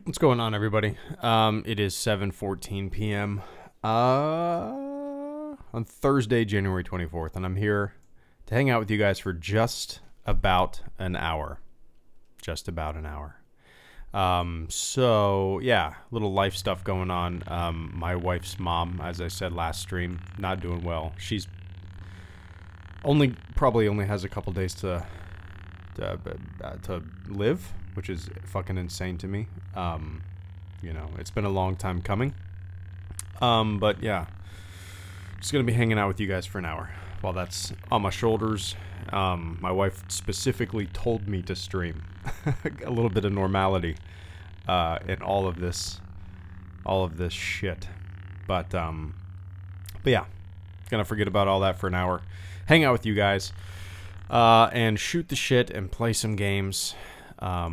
What's going on, everybody? It is 7:14 p.m. On Thursday, January 24th, and I'm here to hang out with you guys for just about an hour. Just about an hour. So, yeah, little life stuff going on. My wife's mom, as I said last stream, not doing well. She's probably only has a couple days to live, which is fucking insane to me. You know, it's been a long time coming. But yeah, just gonna be hanging out with you guys for an hour while that's on my shoulders. My wife specifically told me to stream a little bit of normality in all of this shit. But yeah, gonna forget about all that for an hour, hang out with you guys, and shoot the shit and play some games. A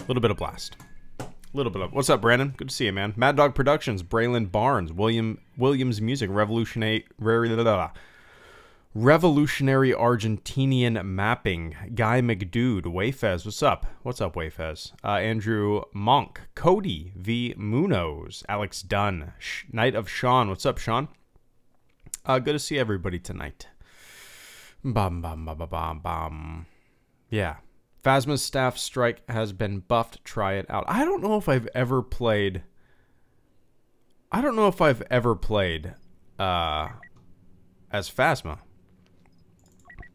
little bit of blast. What's up, Brandon? Good to see you, man. Mad Dog Productions, Braylon Barnes, Williams Music, Revolutionary Argentinian Mapping, Guy McDude, Wayfez, what's up? What's up, Wayfez? Andrew Monk, Cody V. Munoz, Alex Dunn, Knight of Sean, what's up, Sean? Good to see everybody tonight. Yeah. Phasma's staff strike has been buffed. Try it out. I don't know if I've ever played as Phasma.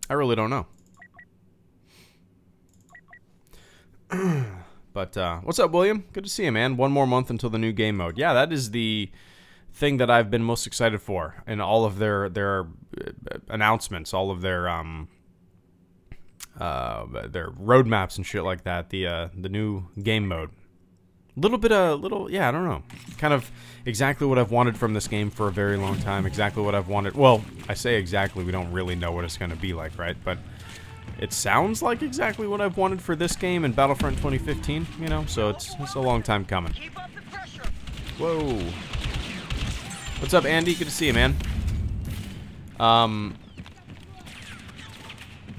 I really don't know. But what's up, William? Good to see you, man. One more month until the new game mode. Yeah, that is the thing that I've been most excited for in all of their announcements, all of their roadmaps and shit like that. The new game mode. Yeah, I don't know. Kind of exactly what I've wanted from this game for a very long time. Exactly what I've wanted. Well, I say exactly. We don't really know what it's going to be like, right? But it sounds like exactly what I've wanted for this game in Battlefront 2015. You know, so it's a long time coming. Whoa. What's up, Andy? Good to see you, man.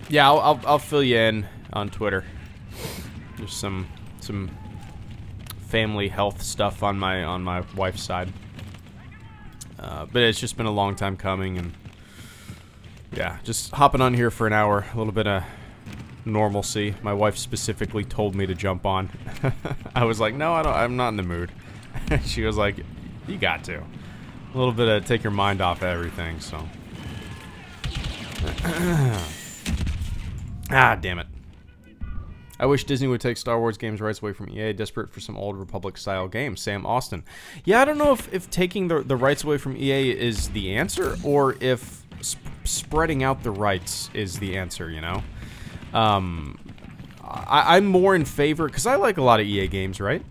Yeah, I'll fill you in on Twitter. There's some family health stuff on my wife's side, but it's just been a long time coming, and yeah, just hopping on here for an hour, a little bit of normalcy. My wife specifically told me to jump on. I was like, no, I'm not in the mood. She was like, you got to. A little bit of take your mind off everything. So. Ah, damn it. I wish Disney would take Star Wars games rights away from EA, desperate for some old Republic-style games. Sam Austin. Yeah, I don't know if taking the rights away from EA is the answer, or if spreading out the rights is the answer, you know? I'm more in favor, because I like a lot of EA games, right?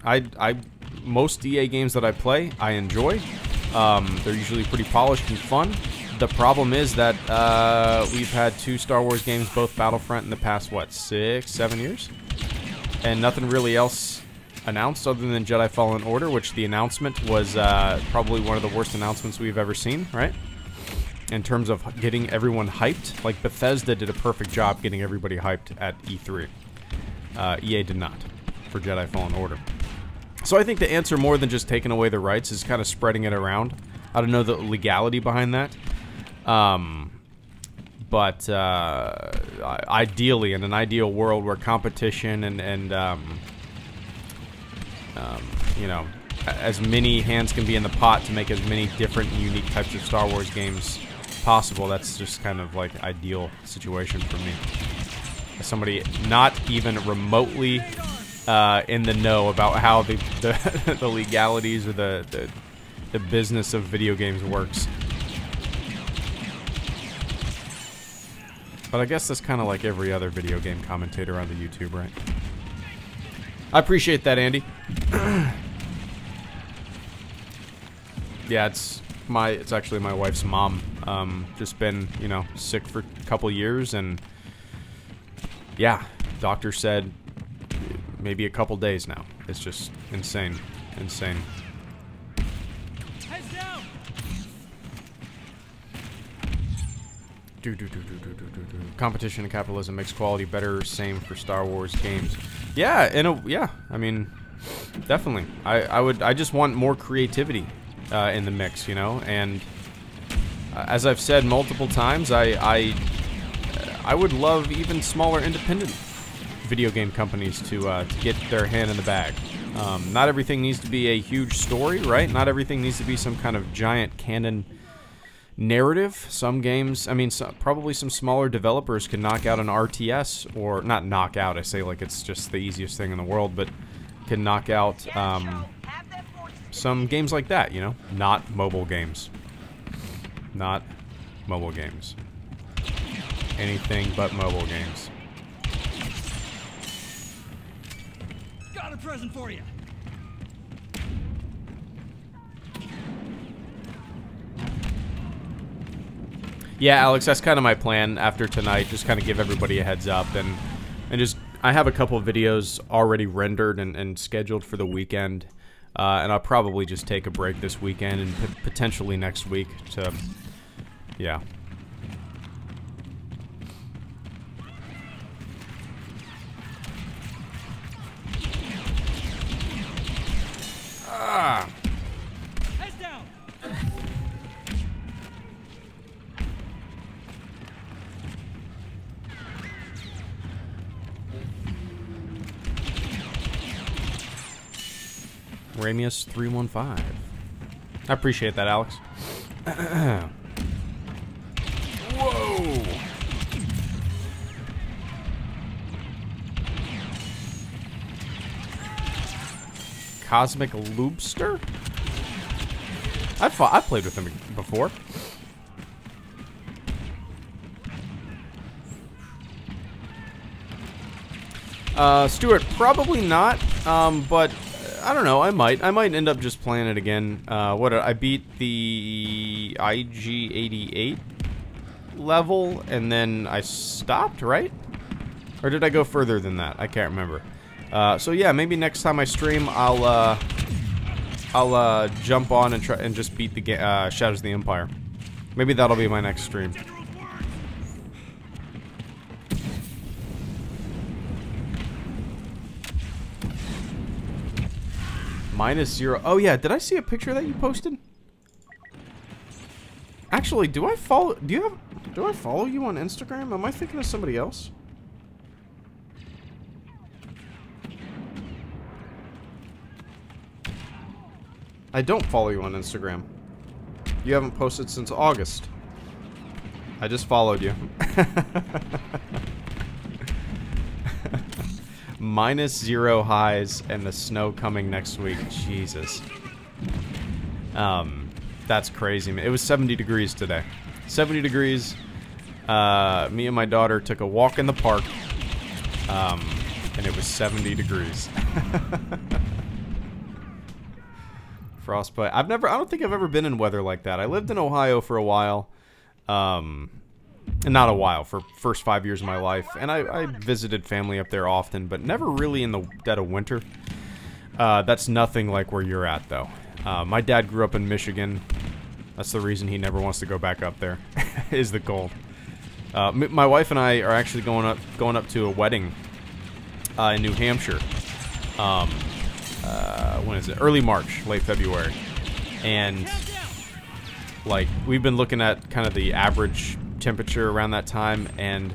Most EA games that I play, I enjoy. They're usually pretty polished and fun. The problem is that we've had 2 Star Wars games, both Battlefront, in the past, what, 6-7 years? And nothing really else announced other than Jedi Fallen Order, which the announcement was probably one of the worst announcements we've ever seen, right? In terms of getting everyone hyped. Like, Bethesda did a perfect job getting everybody hyped at E3. EA did not for Jedi Fallen Order. So I think the answer, more than just taking away the rights, is kind of spreading it around. I don't know the legality behind that. But ideally, in an ideal world where competition and you know, as many hands can be in the pot to make as many different and unique types of Star Wars games possible, that's just kind of like ideal situation for me. As somebody not even remotely in the know about how the the legalities or the business of video games works. But I guess that's kind of like every other video game commentator on the YouTube, right? I appreciate that, Andy. Yeah, it's actually my wife's mom. Just been, you know, sick for a couple years, and yeah, doctor said maybe a couple days now. It's just insane. Competition and capitalism makes quality better. Same for Star Wars games. Yeah, I mean, definitely. I just want more creativity in the mix, you know. And as I've said multiple times, I would love even smaller independent video game companies to get their hand in the bag. Not everything needs to be a huge story, right? Not everything needs to be some kind of giant canon narrative. Some games, I mean, probably some smaller developers can knock out an RTS, or not knock out, I say like it's just the easiest thing in the world, but can knock out some games like that, you know? Not mobile games. Not mobile games. Anything but mobile games. Got a present for you. Yeah, Alex, that's kind of my plan after tonight. Just kind of give everybody a heads up, and just I have a couple of videos already rendered and scheduled for the weekend, and I'll probably just take a break this weekend and potentially next week to, yeah. Ah. Heads down. Ramius 315. I appreciate that, Alex. Whoa! Cosmic Loopster? I've played with him before. Stuart, probably not. But I don't know. I might end up just playing it again. I beat the IG-88 level and then I stopped, right? Or did I go further than that? I can't remember. So yeah, maybe next time I stream, I'll jump on and try and just beat the Shadows of the Empire. Maybe that'll be my next stream. -0. Oh yeah, did I see a picture that you posted? Actually, do I follow you on Instagram? Am I thinking of somebody else? I don't follow you on Instagram. You haven't posted since August. I just followed you. -0 highs and the snow coming next week. Jesus. That's crazy, man. It was 70 degrees today. 70 degrees. Me and my daughter took a walk in the park. And it was 70 degrees. Frostbite. I don't think I've ever been in weather like that. I lived in Ohio for a while. Not a while, for first 5 years of my life. And I visited family up there often, but never really in the dead of winter. That's nothing like where you're at, though. My dad grew up in Michigan. That's the reason he never wants to go back up there, is the cold. My wife and I are actually going up to a wedding in New Hampshire. When is it? Early March, late February. And, like, we've been looking at kind of the average temperature around that time, and,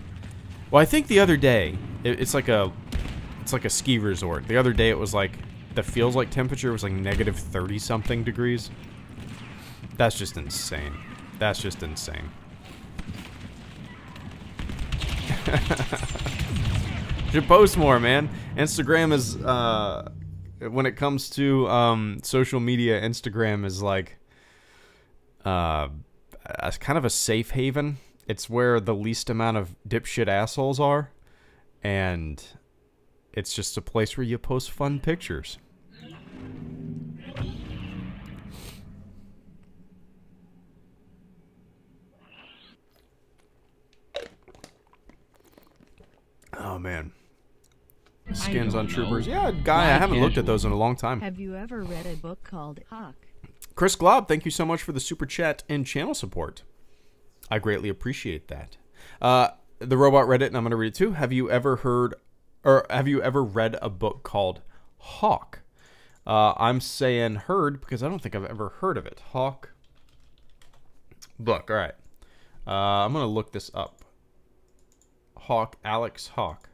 well, I think the other day, it's like a ski resort. The other day it was like, the feels like temperature was like -30 something degrees. That's just insane. That's just insane. Should post more, man. Instagram is, when it comes to social media, Instagram is like kind of a safe haven. It's where the least amount of dipshit assholes are, and it's just a place where you post fun pictures. Oh man. Skins on Troopers. Yeah, Guy, I haven't looked at those in a long time. Have you ever read a book called Hawk? Chris Glob, thank you so much for the super chat and channel support. I greatly appreciate that. The Robot read it, and I'm going to read it too. Have you ever heard, or have you ever read a book called Hawk? I'm saying heard because I don't think I've ever heard of it. Hawk book. All right. I'm going to look this up. Hawk, Alex Hawk.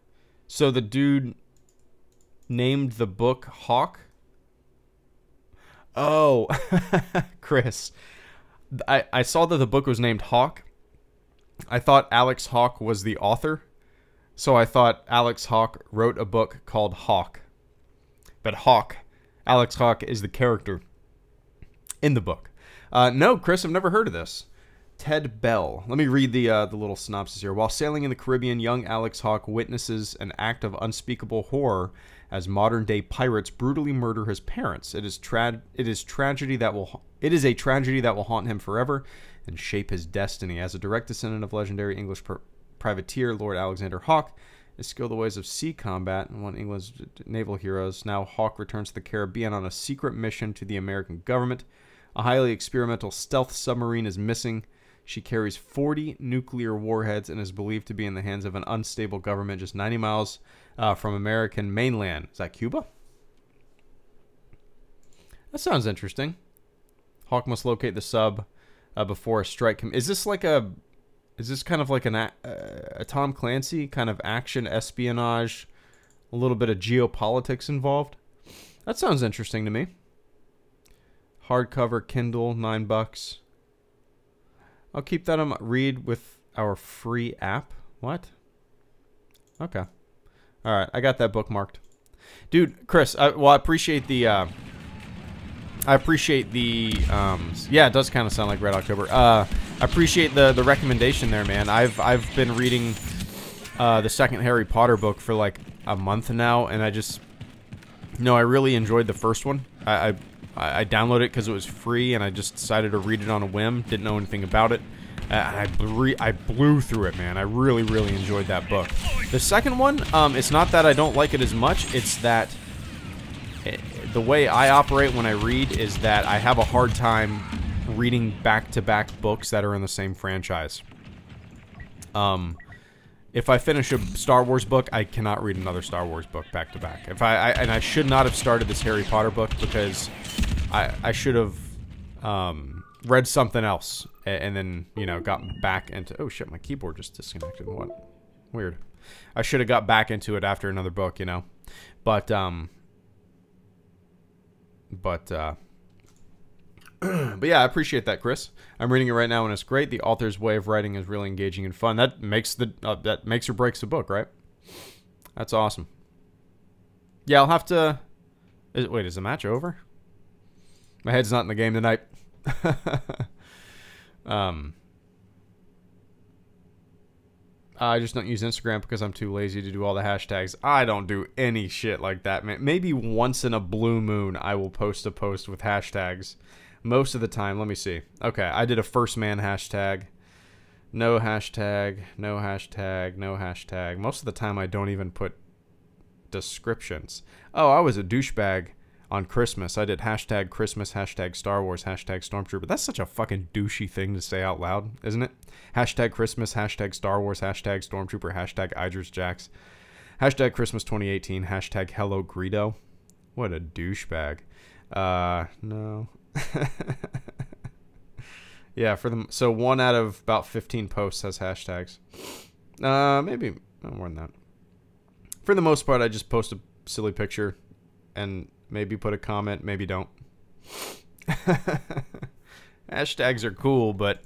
So the dude named the book Hawk? Oh, Chris. I saw that the book was named Hawk. I thought Alex Hawk was the author. So I thought Alex Hawk wrote a book called Hawk. But Hawk, Alex Hawk, is the character in the book. No, Chris, I've never heard of this. Ted Bell. Let me read the little synopsis here. While sailing in the Caribbean, young Alex Hawk witnesses an act of unspeakable horror as modern-day pirates brutally murder his parents. It is a tragedy that will haunt him forever and shape his destiny. As a direct descendant of legendary English privateer Lord Alexander Hawke, is skilled the ways of sea combat and one of England's naval heroes. Now Hawke returns to the Caribbean on a secret mission to the American government. A highly experimental stealth submarine is missing. She carries 40 nuclear warheads and is believed to be in the hands of an unstable government just 90 miles from American mainland. Is that Cuba? That sounds interesting. Hawke must locate the sub before a strike. Is this like a... Is this kind of like a Tom Clancy kind of action espionage, a little bit of geopolitics involved? That sounds interesting to me. Hardcover, Kindle, $9. I'll keep that on read with our free app. What? Okay. All right, I got that bookmarked. Dude, Chris, I appreciate the... yeah, it does kind of sound like Red October. I appreciate the recommendation there, man. I've been reading the second Harry Potter book for like a month now, and I just... No, I really enjoyed the first one. I downloaded it because it was free, and I just decided to read it on a whim. Didn't know anything about it. I blew through it, man. I really, really enjoyed that book. The second one, it's not that I don't like it as much. It's that the way I operate when I read is that I have a hard time reading back-to-back books that are in the same franchise. If I finish a Star Wars book, I cannot read another Star Wars book back-to-back. And I should not have started this Harry Potter book because I should have read something else and then, you know, gotten back into... Oh, shit, my keyboard just disconnected. What? Weird. I should have got back into it after another book, you know? But yeah, I appreciate that, Chris. I'm reading it right now, and it's great. The author's way of writing is really engaging and fun. That makes or breaks the book, right? That's awesome. Yeah, I'll have to... Wait, is the match over? My head's not in the game tonight. I just don't use Instagram because I'm too lazy to do all the hashtags. I don't do any shit like that, man. Maybe once in a blue moon I will post a post with hashtags. Most of the time, let me see. Okay, I did a first man hashtag. No hashtag, no hashtag, no hashtag. Most of the time I don't even put descriptions. Oh, I was a douchebag on Christmas. I did hashtag Christmas, hashtag Star Wars, hashtag Stormtrooper. That's such a fucking douchey thing to say out loud, isn't it? Hashtag Christmas, hashtag Star Wars, hashtag Stormtrooper, hashtag Idris Jax, hashtag Christmas 2018, hashtag Hello Greedo. What a douchebag. No. Yeah, so 1 out of about 15 posts has hashtags. Maybe more than that. For the most part, I just post a silly picture and maybe put a comment, maybe don't. Hashtags are cool, but...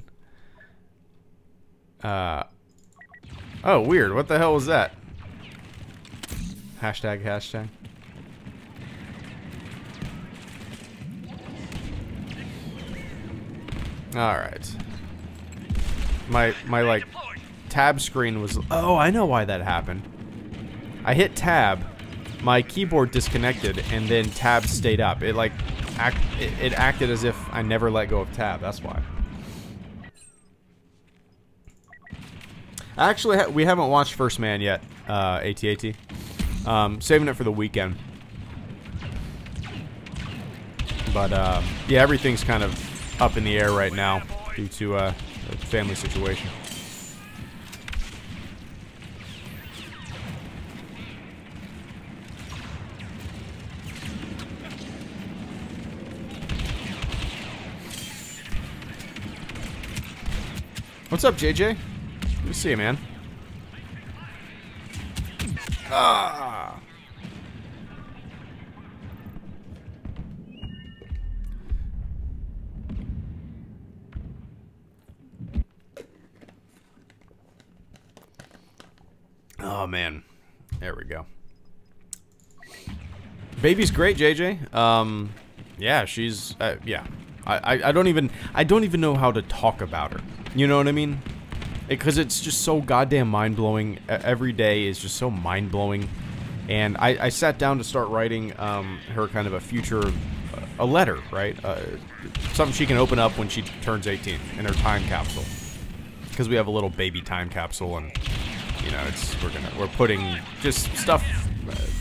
Oh, weird. What the hell was that? Hashtag. Alright. My like, tab screen was... Oh, I know why that happened. I hit tab, my keyboard disconnected, and then tab stayed up. It like, it acted as if I never let go of tab. That's why. Actually, we haven't watched First Man yet, AT-AT. Saving it for the weekend. But, yeah, everything's kind of up in the air right now due to a family situation. What's up, JJ? Good to see you, man. Ah. Oh, man. There we go. Baby's great, JJ. Yeah, she's, yeah. I don't even know how to talk about her. You know what I mean? Because it's just so goddamn mind-blowing. Every day is just so mind-blowing. And I sat down to start writing her kind of a future, a letter, right? Something she can open up when she turns 18 in her time capsule. Because we have a little baby time capsule, and you know, we're putting just stuff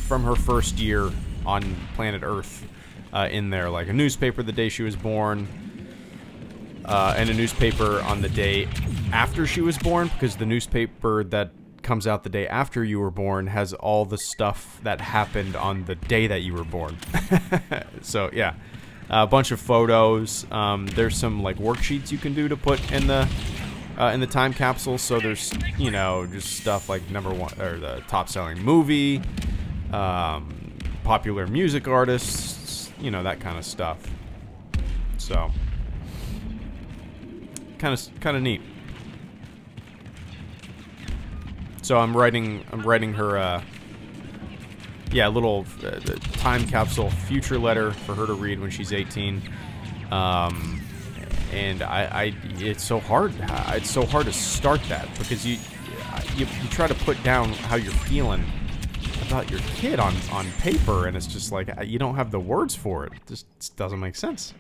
from her first year on planet Earth in there, like a newspaper the day she was born, and a newspaper on the day after she was born, because the newspaper that comes out the day after you were born has all the stuff that happened on the day that you were born. So yeah, a bunch of photos. There's some like worksheets you can do to put in the time capsule. So there's, you know, just stuff like #1 or the top selling movie, popular music artists, you know, that kind of stuff. So kind of neat. So I'm writing her yeah, little time capsule future letter for her to read when she's 18. And it's so hard. It's so hard to start that, because you try to put down how you're feeling about your kid on paper, and it's just like you don't have the words for it. It just doesn't make sense.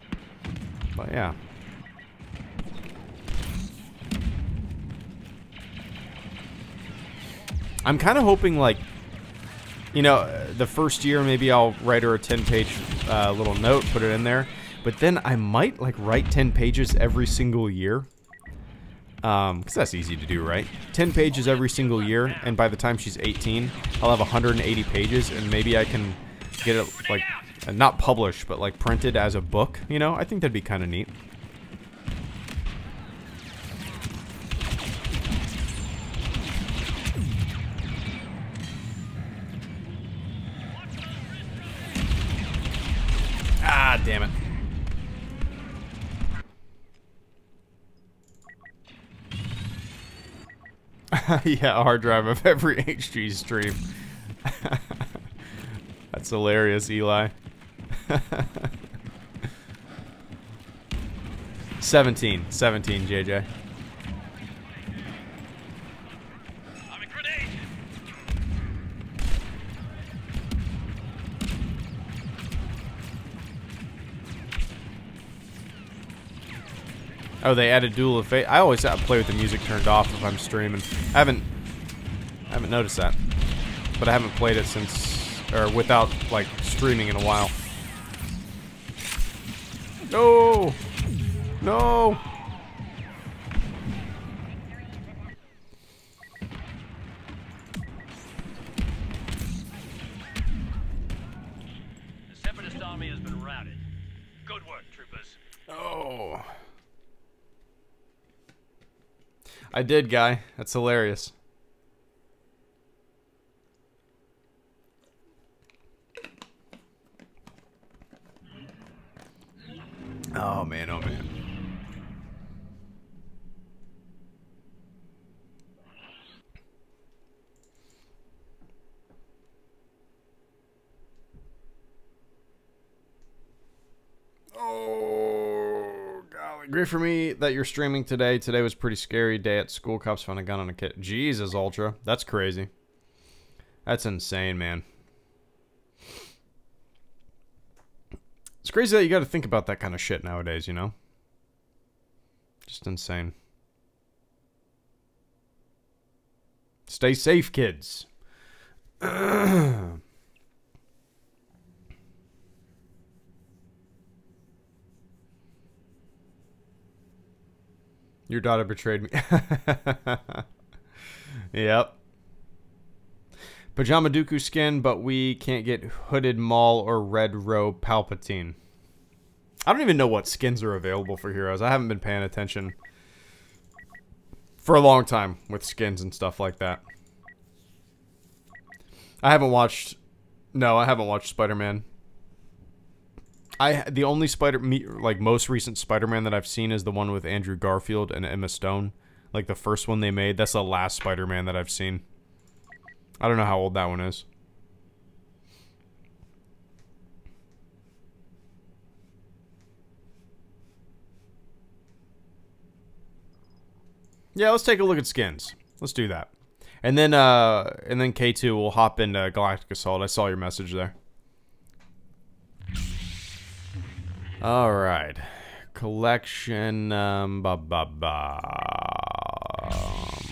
But yeah. I'm kind of hoping, like, you know, the first year maybe I'll write her a 10-page little note, put it in there. But then I might, like, write 10 pages every single year. Because that's easy to do, right? 10 pages every single year, and by the time she's 18, I'll have 180 pages, and maybe I can get it, like, not published, but, like, printed as a book, you know? I think that'd be kind of neat. Ah, damn it. Yeah, a hard drive of every HG stream. That's hilarious, Eli. 17, JJ. Oh, they added Duel of Fate. I always have to play with the music turned off if I'm streaming. I haven't noticed that, but I haven't played it since, or without, like, streaming in a while. No, no. The Separatist army has been routed. Good work, troopers. Oh. I did, guy. That's hilarious. Oh, man. Oh, man. Oh, golly. Great for me that you're streaming today. Today was a pretty scary day at school. Cops found a gun on a kid. Jesus, Ultra. That's crazy. That's insane, man. It's crazy that you got to think about that kind of shit nowadays, you know? Just insane. Stay safe, kids. Your daughter betrayed me. Yep. Pajama Dooku skin, but we can't get Hooded Maul or Red Robe Palpatine. I don't even know what skins are available for heroes. I haven't been paying attention For a long time with skins and stuff like that. I haven't watched Spider-Man. The only most recent Spider-Man that I've seen is the one with Andrew Garfield and Emma Stone. Like the first one they made. That's the last Spider-Man that I've seen. I don't know how old that one is. Yeah, let's take a look at skins. Let's do that. And then K2 will hop into Galactic Assault. I saw your message there. Alright. Collection,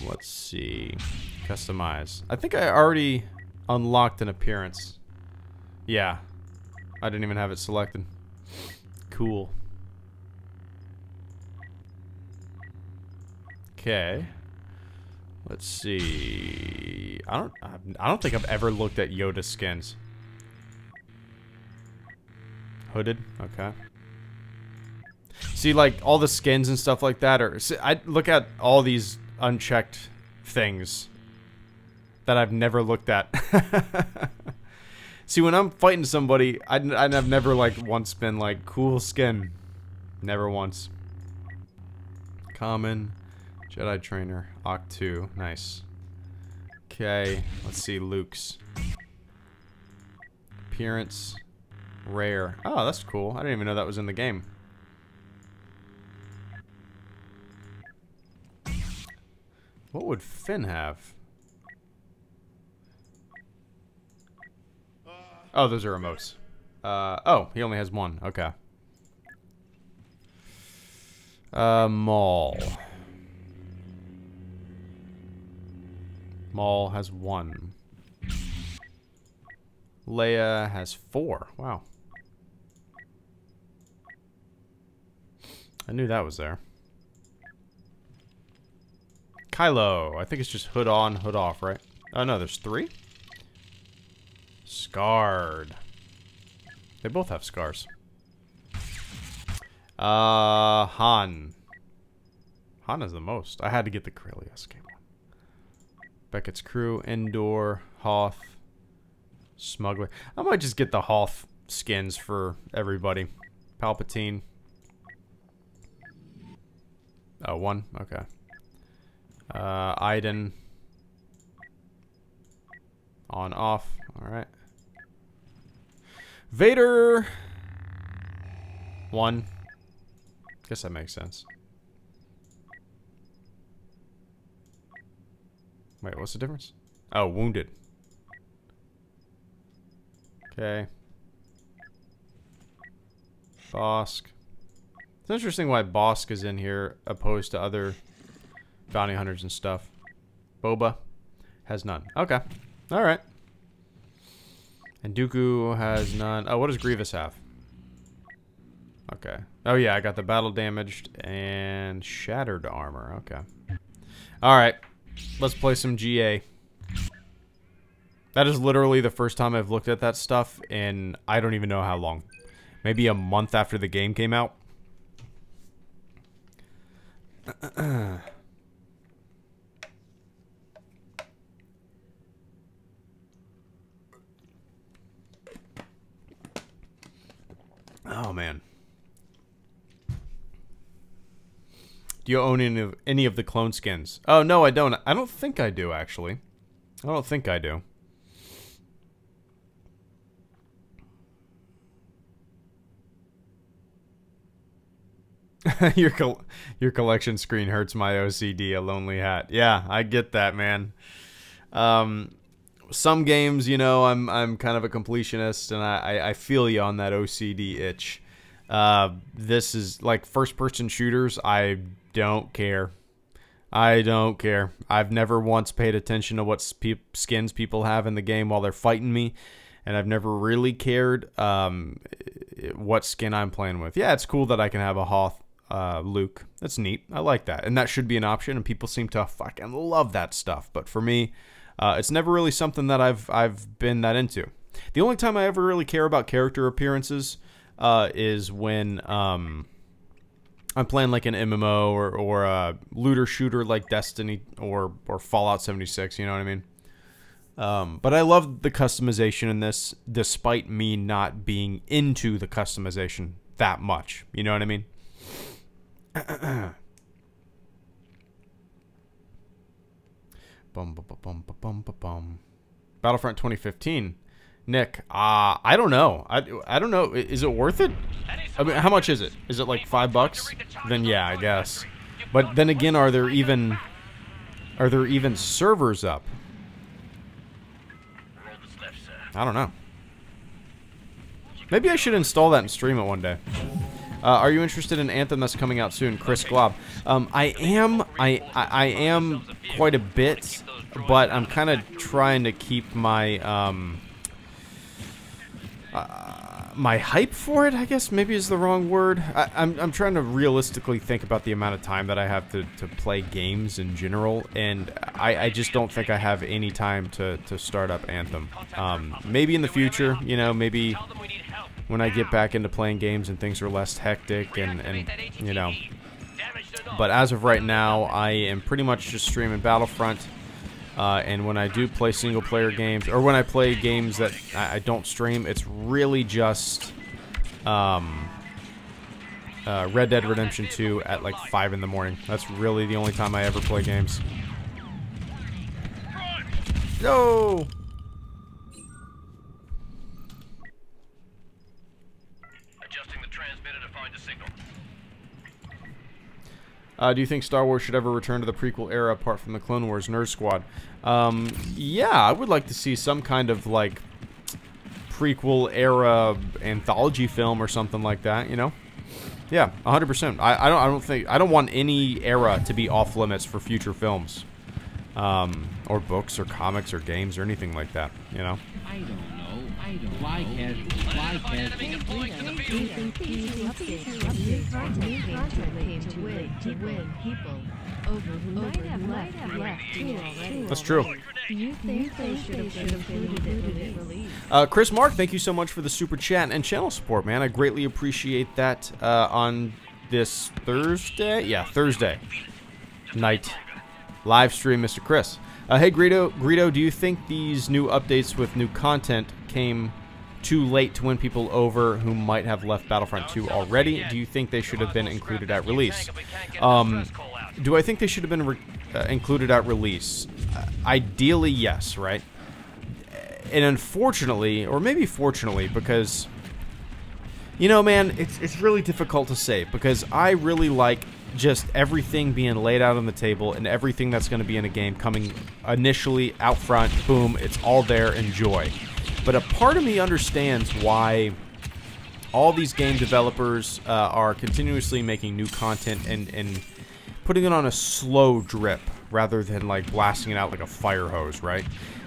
let's see. Customize. I think I already unlocked an appearance. Yeah. I didn't even have it selected. Cool. Okay. Let's see. I don't think I've ever looked at Yoda skins. Hooded? Okay. See, like, all the skins and stuff like that are... See, I look at all these unchecked things that I've never looked at. See, when I'm fighting somebody, I've never, like, once been like, cool skin. Never once. Common. Jedi Trainer. Occ 2. Nice. Okay. Let's see. Luke's. Appearance. Rare. Oh, that's cool. I didn't even know that was in the game. What would Finn have? Oh, those are emotes. Oh, he only has one. Okay. Maul. Maul has 1. Leia has 4. Wow. I knew that was there. Kylo. I think it's just hood on, hood off, right? Oh, no, there's 3? Scarred. They both have scars. Han. Han has the most. I had to get the Corellia game one. Beckett's crew, Endor, Hoth, Smuggler. I might just get the Hoth skins for everybody. Palpatine. Oh, 1? Okay. Iden. On, off. Alright. Vader. 1. Guess that makes sense. Wait, what's the difference? Oh, wounded. Okay. Bosk. It's interesting why Bosk is in here opposed to other bounty hunters and stuff. Boba has none. Okay. Alright. And Dooku has none. Oh, what does Grievous have? Okay. Oh, yeah, I got the battle damaged and shattered armor. Okay. Alright. Let's play some GA. That is literally the first time I've looked at that stuff in I don't even know how long. Maybe a month after the game came out. Oh, man. Do you own any of the clone skins? Oh, no, I don't. I don't think I do, actually. I don't think I do. Your collection screen hurts my OCD, a lonely hat. Yeah, I get that, man. Some games, you know, I'm kind of a completionist, and I feel you on that OCD itch. This is like first-person shooters. I don't care. I don't care. I've never once paid attention to what skins people have in the game while they're fighting me, and I've never really cared what skin I'm playing with. Yeah, it's cool that I can have a Hoth Luke. That's neat. I like that, and that should be an option, and people seem to fucking love that stuff. But for me, it's never really something that I've been that into. The only time I ever really care about character appearances is when I'm playing like an MMO or a looter shooter like Destiny or Fallout 76, you know what I mean? But I love the customization in this, despite me not being into the customization that much. You know what I mean? Battlefront 2015. Nick, I don't know. I don't know. Is it worth it? I mean, how much is it? Is it like $5? Then yeah, I guess. But then again, are there even servers up? I don't know. Maybe I should install that and stream it one day. Are you interested in Anthem that's coming out soon? Chris Glob. I am quite a bit, but I'm kind of trying to keep my my hype for it, I guess maybe is the wrong word. I'm trying to realistically think about the amount of time that I have to play games in general, and I just don't think I have any time to start up Anthem. Maybe in the future, you know, maybe when I get back into playing games and things are less hectic and you know. But as of right now, I am pretty much just streaming Battlefront. And when I do play single-player games, or when I play games that I don't stream, it's really just Red Dead Redemption 2 at like 5 in the morning. That's really the only time I ever play games. No! Adjusting the transmitter to find a signal. Do you think Star Wars should ever return to the prequel era apart from the Clone Wars Nerd Squad? Yeah, I would like to see some kind of, like, prequel era anthology film or something like that, you know? Yeah, 100%. I don't want any era to be off limits for future films. Or books or comics or games or anything like that, you know? I don't know. Why can't That's true. Chris Mark, thank you so much for the super chat and channel support, man. I greatly appreciate that on this Thursday. Yeah, Thursday night live stream, Mr. Chris. Hey, Greedo, do you think these new updates with new content came too late to win people over who might have left Battlefront 2 already? Do you think they should have been included at release? Do I think they should have been included at release? Ideally, yes, right? And unfortunately, or maybe fortunately, because, you know, man, it's really difficult to say, because I really like just everything being laid out on the table and everything that's going to be in a game coming initially out front, boom, it's all there, enjoy. But a part of me understands why all these game developers are continuously making new content and putting it on a slow drip rather than like blasting it out like a fire hose, right?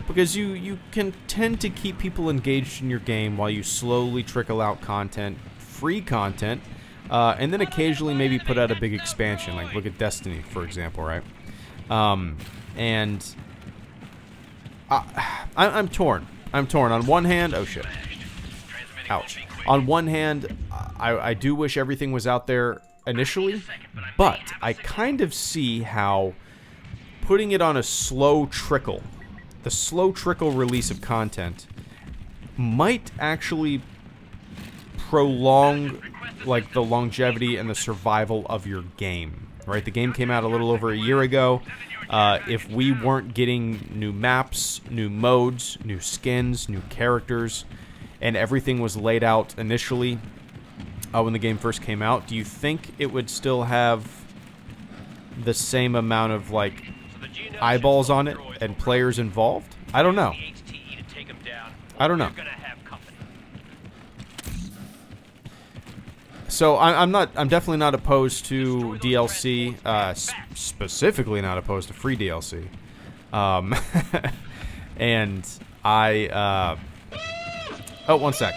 Because you can tend to keep people engaged in your game while you slowly trickle out content, free content, and then occasionally maybe put out a big expansion, like look at Destiny, for example, right? And I'm torn. I'm torn. On one hand, oh shit. Ouch. On one hand, I do wish everything was out there initially, but I kind of see how putting it on a slow trickle, the slow trickle release of content, might actually prolong like the longevity and the survival of your game, right? The game came out a little over a year ago. If we weren't getting new maps, new modes, new skins, new characters, and everything was laid out initially when the game first came out, do you think it would still have the same amount of like eyeballs on it and players involved? I don't know. I don't know. So I'm definitely not opposed to DLC, specifically not opposed to free DLC. And I, oh, one sec.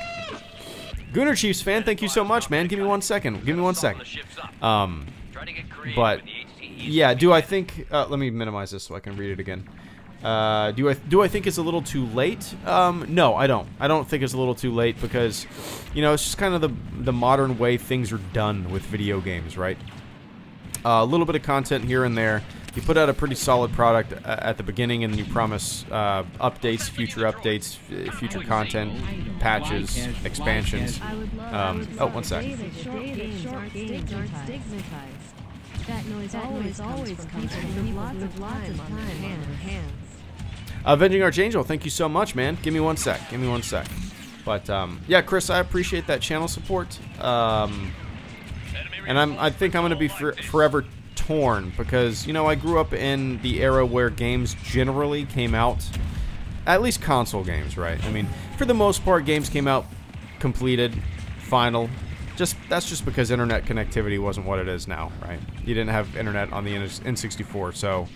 Gooner Chiefs fan, thank you so much, man. Give me 1 second. Give me 1 second. But, yeah, do I think, let me minimize this so I can read it again. Do I think it's a little too late? No, I don't. I don't think it's a little too late because, you know, it's just kind of the modern way things are done with video games, right? A little bit of content here and there. You put out a pretty solid product at the beginning, and you promise updates, future content, patches, expansions. Oh, one sec. That noise always comes from lots of time on their hands. Avenging Archangel, thank you so much, man. Give me one sec. But, yeah, Chris, I appreciate that channel support. And I think I'm going to be forever torn because, you know, I grew up in the era where games generally came out, at least console games, right? I mean, for the most part, games came out completed, final. That's just because internet connectivity wasn't what it is now, right? You didn't have internet on the N64, so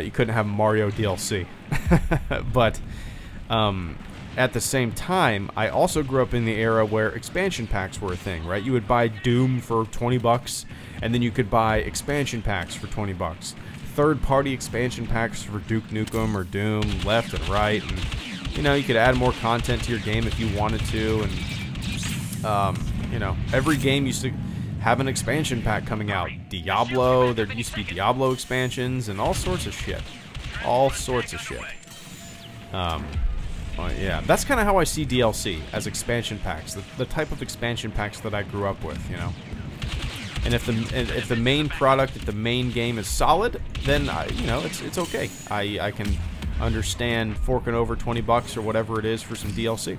you couldn't have Mario DLC. But at the same time, I also grew up in the era where expansion packs were a thing, right? You would buy Doom for 20 bucks, and then you could buy expansion packs for 20 bucks. Third-party expansion packs for Duke Nukem or Doom, left and right, and, you know, you could add more content to your game if you wanted to, and, you know, every game used to have an expansion pack coming out. Diablo, there used to be Diablo expansions, and all sorts of shit. Well, yeah, that's kind of how I see DLC, as expansion packs, the type of expansion packs that I grew up with, you know. And if the main product, if the main game is solid, then you know, it's okay. I can understand forking over 20 bucks or whatever it is for some DLC.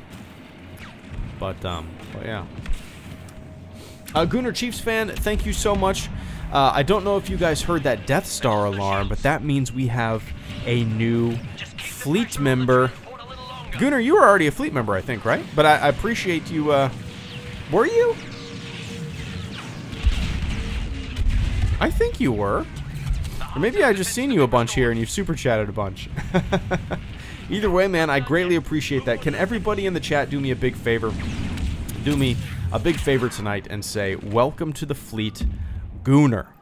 But yeah. Gunnar Chiefs fan, thank you so much. I don't know if you guys heard that Death Star alarm, but that means we have a new fleet member. Gunnar, you were already a fleet member, I think, right? But I appreciate you, were you? I think you were. Or maybe I just seen you a bunch here and you've super chatted a bunch. Either way, man, I greatly appreciate that. Can everybody in the chat do me a big favor? Do me a big favor tonight and say, welcome to the fleet, Gunnar.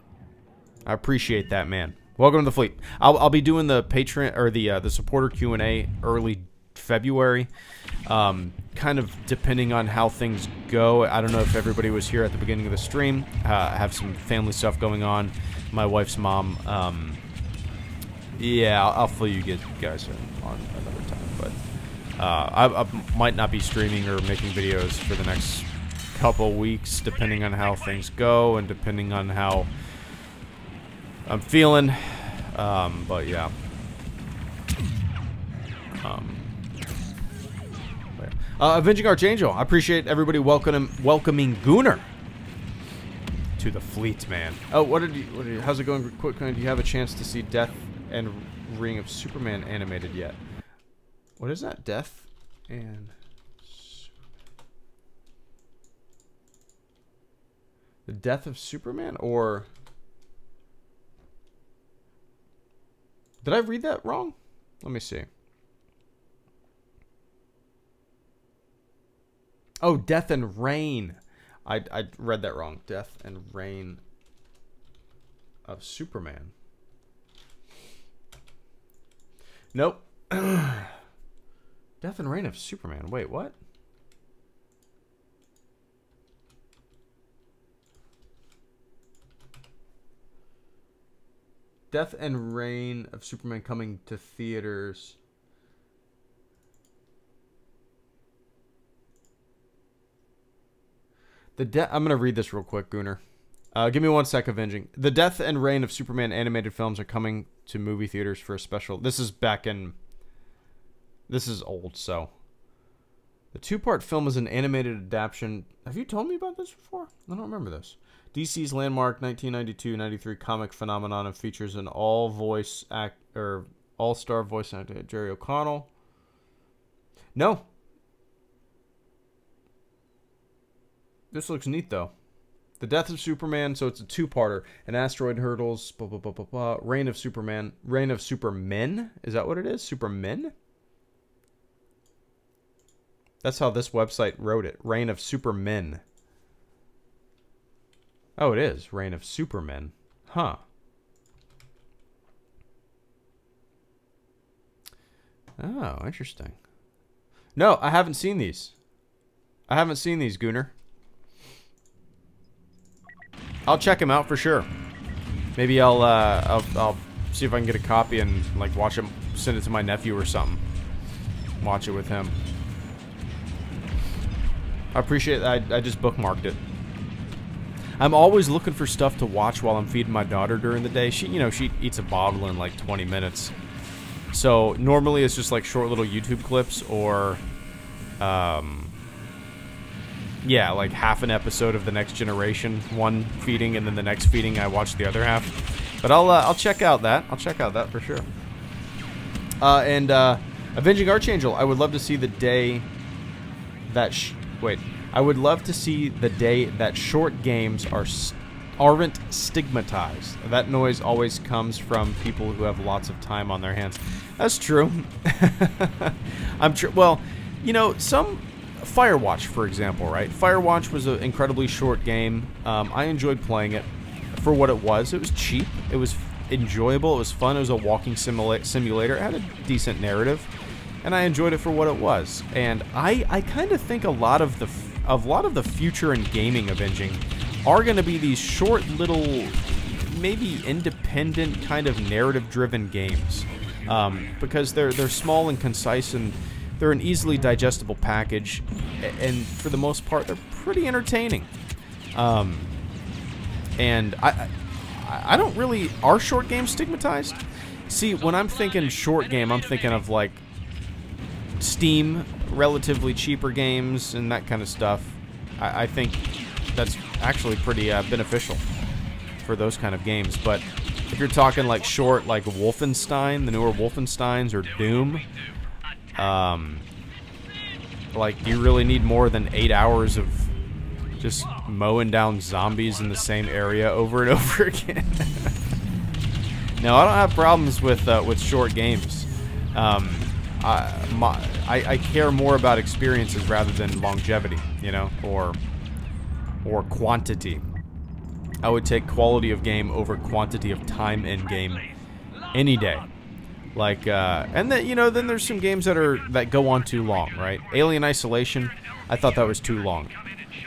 I appreciate that, man. Welcome to the fleet. I'll be doing the Patreon, or the supporter Q&A early February, kind of depending on how things go. I don't know if everybody was here at the beginning of the stream. I have some family stuff going on. My wife's mom. Yeah, I'll fill you guys in on another time. But I might not be streaming or making videos for the next couple weeks, depending on how things go and depending on how I'm feeling. But yeah. Avenging Archangel. I appreciate everybody welcoming Gunnar to the fleet, man. Oh, how's it going? Quick, do you have a chance to see Death and Ring of Superman animated yet? What is that? Death and the Death of Superman, or did I read that wrong? Let me see. Oh, Death and Reign. I read that wrong. Death and Reign of Superman. Nope. Death and Reign of Superman. Wait, what? Death and Reign of Superman coming to theaters. I'm going to read this real quick, Gunnar. Give me one sec, Avenging. The Death and Reign of Superman animated films are coming to movie theaters for a special... This is back in... This is old, so... The two-part film is an animated adaptation... Have you told me about this before? I don't remember this. DC's landmark 1992-93 comic phenomenon and features an all-star voice actor, Jerry O'Connell. No. This looks neat, though. The Death of Superman, so it's a two-parter. An asteroid hurdles, blah, blah, blah, blah, blah. Reign of Superman. Reign of Supermen? Is that what it is? Supermen? That's how this website wrote it. Reign of Supermen. Oh, it is. Reign of Supermen. Huh. Oh, interesting. No, I haven't seen these. I haven't seen these, Gunnar. I'll check them out for sure. Maybe I'll see if I can get a copy and like watch it, send it to my nephew or something. Watch it with him. I appreciate that. I just bookmarked it. I'm always looking for stuff to watch while I'm feeding my daughter during the day. She, you know, she eats a bottle in like 20 minutes. So normally it's just like short little YouTube clips or, yeah, like half an episode of The Next Generation, one feeding, and then the next feeding I watch the other half. But I'll check out that. I'll check out that for sure. And Avenging Archangel, I would love to see the day that I would love to see the day that short games aren't stigmatized. That noise always comes from people who have lots of time on their hands. That's true. Well, you know, some Firewatch, for example, right? Firewatch was an incredibly short game. I enjoyed playing it for what it was. It was cheap. It was enjoyable. It was fun. It was a walking simulator. It had a decent narrative, and I enjoyed it for what it was. And I kind of think a lot of the future in gaming Avenging are going to be these short little, maybe independent kind of narrative-driven games, because they're small and concise, and they're an easily digestible package, and for the most part, they're pretty entertaining. And I don't really... Are short games stigmatized? See, when I'm thinking short game, I'm thinking of, like, Steam, relatively cheaper games, and that kind of stuff. I think that's actually pretty beneficial for those kind of games. But if you're talking, like, short, like Wolfenstein, the newer Wolfensteins, or Doom... like, do you really need more than 8 hours of just mowing down zombies in the same area over and over again? No, I don't have problems with short games. I care more about experiences rather than longevity, you know, or quantity. I would take quality of game over quantity of time in game any day. Like, and then, you know, then there's some games that go on too long, right? Alien Isolation, I thought that was too long.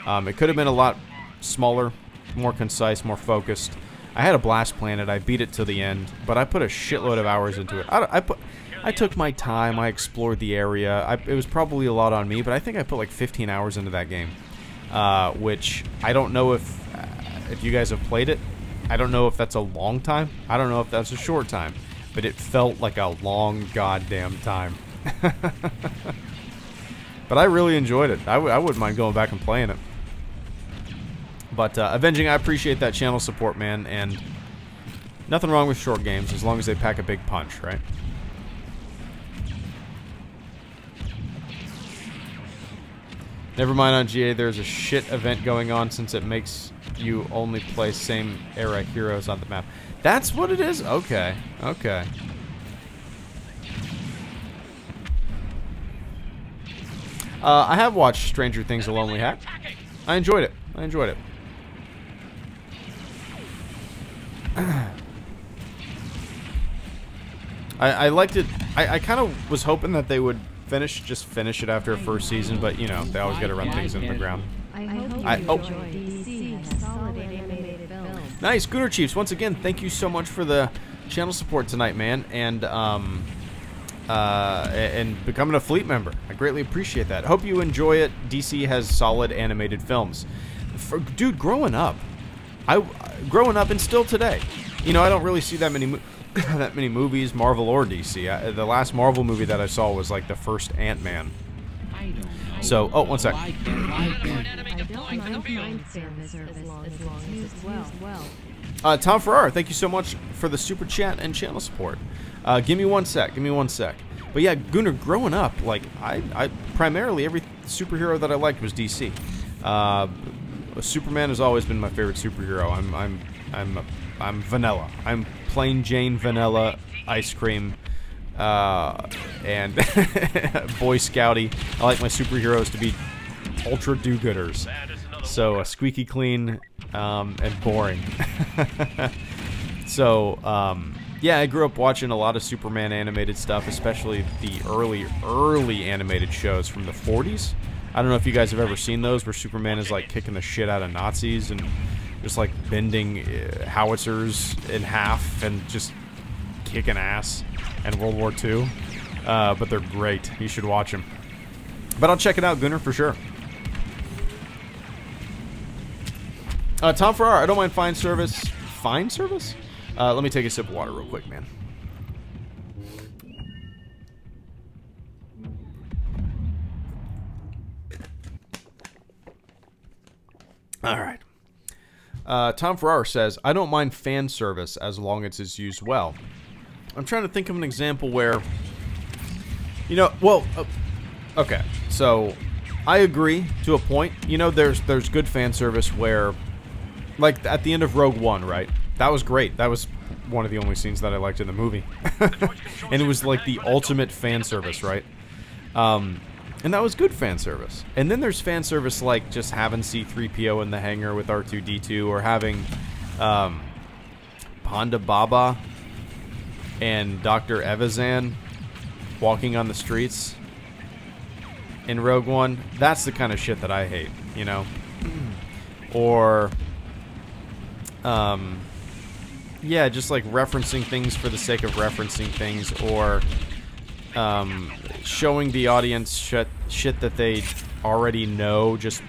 It could have been a lot smaller, more concise, more focused. I had a blast playing it. I beat it to the end, but I put a shitload of hours into it. I took my time. I explored the area. It was probably a lot on me, but I think I put like 15 hours into that game, which I don't know if you guys have played it. I don't know if that's a long time. I don't know if that's a short time. But it felt like a long goddamn time. But I really enjoyed it. I wouldn't mind going back and playing it. But Avenging, I appreciate that channel support, man. And nothing wrong with short games as long as they pack a big punch, right? Never mind on GA, there's a shit event going on since it makes you only play same era heroes on the map. That's what it is? Okay. Okay. I have watched Stranger Things: A Lonely Hat. I enjoyed it. I enjoyed it. I liked it. I kind of was hoping that they would just finish it after a first season, but, you know, they always got to run things into the ground. I hope you enjoy DC has solid animated films. Nice, Gunnar Chiefs. Once again, thank you so much for the channel support tonight, man, and becoming a fleet member. I greatly appreciate that. Hope you enjoy it. DC has solid animated films. Dude, growing up, and still today, you know, I don't really see that many movies, Marvel or DC. The last Marvel movie that I saw was like the first Ant-Man. So, oh, one sec. I don't mind service as long as it's used well. Tom Farrar, thank you so much for the super chat and channel support. Give me one sec. Give me one sec. But yeah, Gunnar, growing up, like I primarily every superhero that I liked was DC. Superman has always been my favorite superhero. I'm vanilla. I'm plain Jane vanilla ice cream. And Boy Scouty. I like my superheroes to be ultra do-gooders. So squeaky clean and boring. So Yeah, I grew up watching a lot of Superman animated stuff, especially the early animated shows from the 40s. I don't know if you guys have ever seen those, where Superman is like kicking the shit out of Nazis and just like bending howitzers in half and just kicking ass, and World War II. But they're great. You should watch them. But I'll check it out, Gunnar, for sure. Tom Farrar, I don't mind fine service. Fine service? Let me take a sip of water real quick, man. Alright. Tom Farrar says, I don't mind fan service as long as it's used well. I'm trying to think of an example where... You know, well... okay, so... I agree to a point. You know, there's good fan service where... Like, at the end of Rogue One, right? That was great. That was one of the only scenes that I liked in the movie. And it was like the ultimate fan service, right? And that was good fan service. And then there's fan service like just having C-3PO in the hangar with R2-D2, or having Ponda Baba and Dr. Evazan walking on the streets in Rogue One. That's the kind of shit that I hate, you know? Or... yeah, just like referencing things for the sake of referencing things, or showing the audience shit that they already know just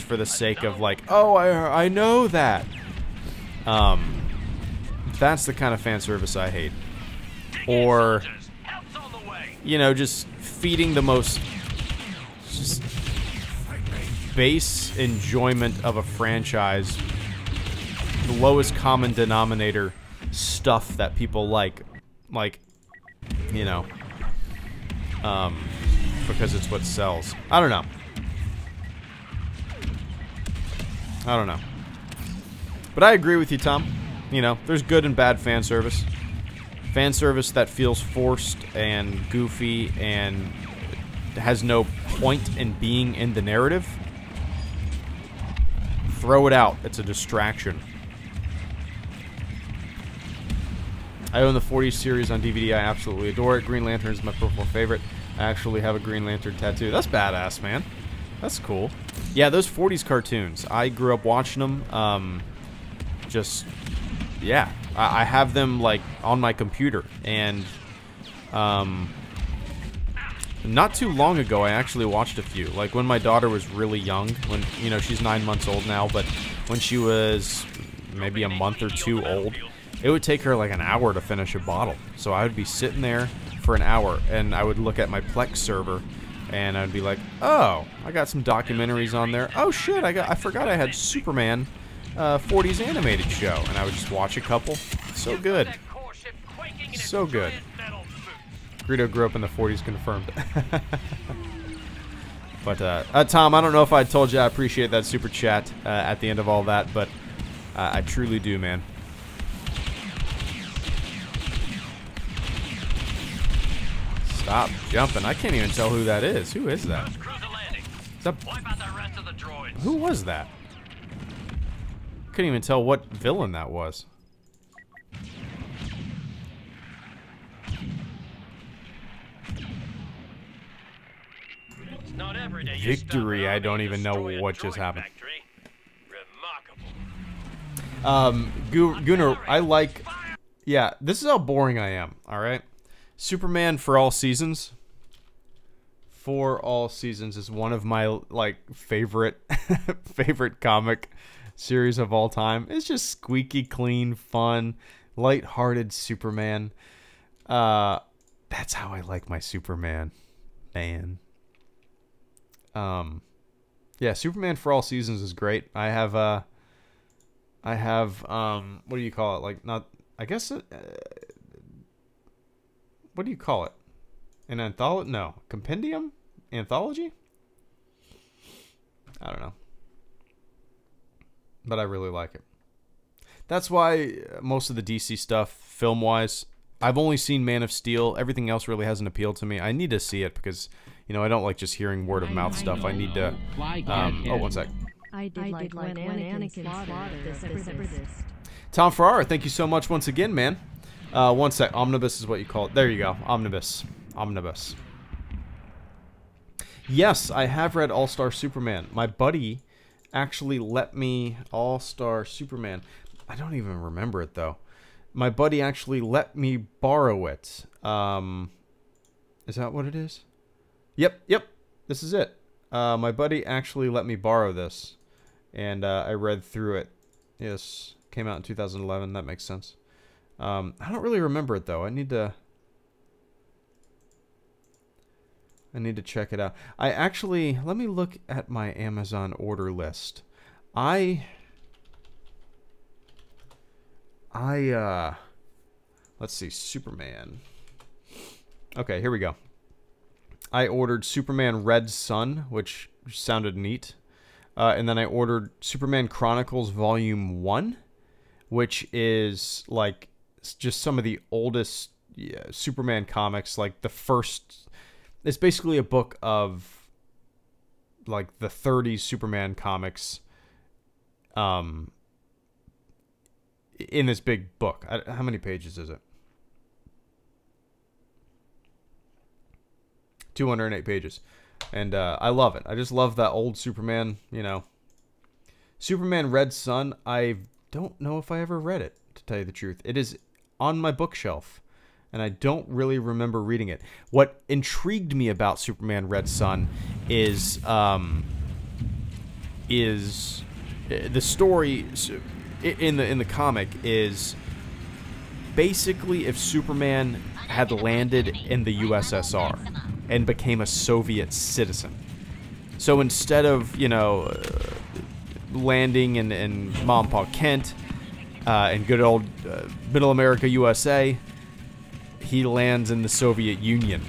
for the sake of like, oh, I know that. That's the kind of fan service I hate. Or, you know, just feeding the most just base enjoyment of a franchise, the lowest common denominator stuff that people like, you know, because it's what sells. I don't know. But I agree with you, Tom. You know, there's good and bad fan service. Fan service that feels forced and goofy and has no point in being in the narrative. Throw it out. It's a distraction. I own the 40s series on DVD. I absolutely adore it. Green Lantern is my personal favorite. I actually have a Green Lantern tattoo. That's badass, man. That's cool. Yeah, those 40s cartoons. I grew up watching them. Just, yeah. I have them, like, on my computer. And, not too long ago, I actually watched a few. Like, when my daughter was really young. When, you know, she's 9 months old now. But when she was maybe a month or two old, it would take her like an hour to finish a bottle. So I would be sitting there for an hour, and I would look at my Plex server, and I'd be like, oh, I got some documentaries on there. Oh shit, I forgot I had Superman 40s animated show, and I would just watch a couple. So good. So good. Greedo grew up in the 40s, confirmed. But, Tom, I don't know if I told you I appreciate that super chat at the end of all that, but I truly do, man. Stop jumping. I can't even tell who that is. Who is that? Is that... Who was that? Couldn't even tell what villain that was. Victory, I don't even know what just happened. Gunnar, I like... Yeah, this is how boring I am, alright? Superman for All Seasons. For All Seasons is one of my, like, favorite comic series of all time. It's just squeaky clean, fun, lighthearted Superman. That's how I like my Superman. Man. Yeah, Superman for All Seasons is great. I have, what do you call it? Like, not, I guess, what do you call it? An anthology? No. Compendium? Anthology? I don't know. But I really like it. That's why most of the DC stuff, film-wise, I've only seen Man of Steel. Everything else really hasn't appealed to me. I need to see it because, you know, I don't like just hearing word-of-mouth stuff. I need to... oh, one sec. I did like when Anakin slaughtered the Separatists. Tom Farrar, thank you so much once again, man. One sec. Omnibus is what you call it. There you go. Omnibus. Omnibus. Yes, I have read All-Star Superman. My buddy actually let me... All-Star Superman. I don't even remember it, though. My buddy actually let me borrow it. Is that what it is? Yep. This is it. My buddy actually let me borrow this. And I read through it. Yes. Came out in 2011. That makes sense. I don't really remember it, though. I need to check it out. I actually... Let me look at my Amazon order list. Let's see. Superman. Okay, here we go. I ordered Superman Red Sun, which sounded neat. And then I ordered Superman Chronicles Volume 1, which is, like, just some of the oldest Superman comics. Like, the first... It's basically a book of, like, the 30s Superman comics in this big book. How many pages is it? 208 pages. And I love it. I just love that old Superman, you know. Superman Red Sun, I don't know if I ever read it, to tell you the truth. It is on my bookshelf. And I don't really remember reading it. What intrigued me about Superman Red Sun is the story in the comic is basically if Superman had landed in the USSR and became a Soviet citizen. So instead of, you know, landing in Mom and Pa Kent in good old Middle America, USA, he lands in the Soviet Union,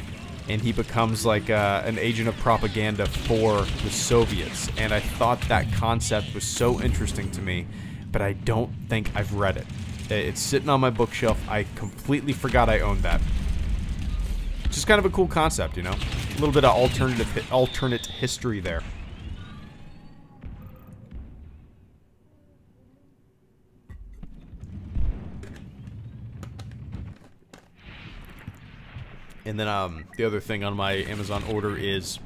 and he becomes like an agent of propaganda for the Soviets. And I thought that concept was so interesting to me, but I don't think I've read it. It's sitting on my bookshelf. I completely forgot I owned that. Just kind of a cool concept, you know? A little bit of alternate history there. And then the other thing on my Amazon order is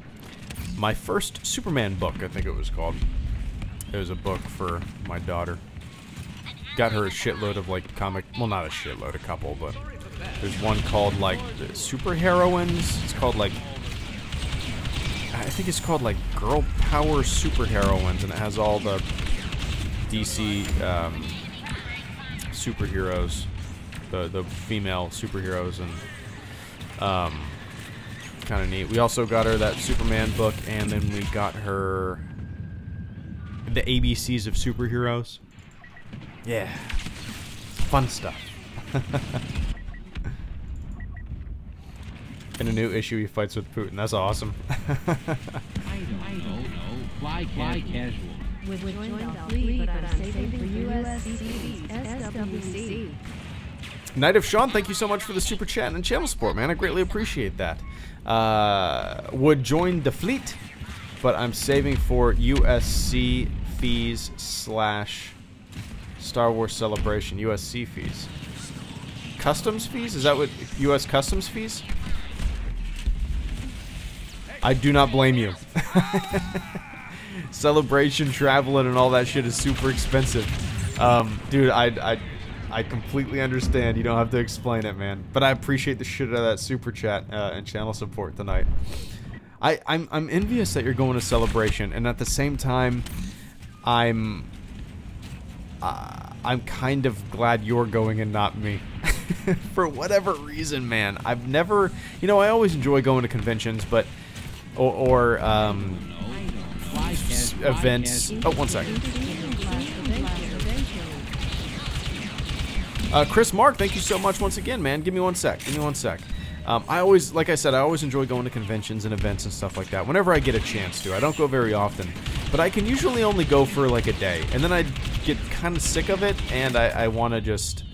my first Superman book, I think it was called. It was a book for my daughter. Got her a shitload of, like, comic... Well, not a shitload, a couple, but... There's one called, like, Superheroines. It's called, like... I think it's called, like, Girl Power Superheroines, and it has all the DC superheroes. The female superheroes, and... kind of neat. We also got her that Superman book, and then we got her the ABCs of superheroes. Yeah, fun stuff. In a new issue, he fights with Putin. That's awesome. I don't know. Fly casual. With joined I'll flee, but I'm saving for USC's SWC. Night of Sean, thank you so much for the super chat and channel support, man. I greatly appreciate that. Would join the fleet, but I'm saving for USC fees / Star Wars Celebration. USC fees. Customs fees? Is that what... US Customs fees? I do not blame you. Celebration, traveling, and all that shit is super expensive. Dude, I completely understand. You don't have to explain it, man. But I appreciate the shit out of that super chat and channel support tonight. I'm envious that you're going to Celebration, and at the same time, I'm kind of glad you're going and not me. For whatever reason, man. I've never, you know, I always enjoy going to conventions, but or events. Oh, one second. Chris Mark, thank you so much once again, man. Give me one sec. Give me one sec. I always, like I said, I always enjoy going to conventions and events and stuff like that. Whenever I get a chance to. I don't go very often. But I can usually only go for like a day. And then I get kind of sick of it. And I want to just...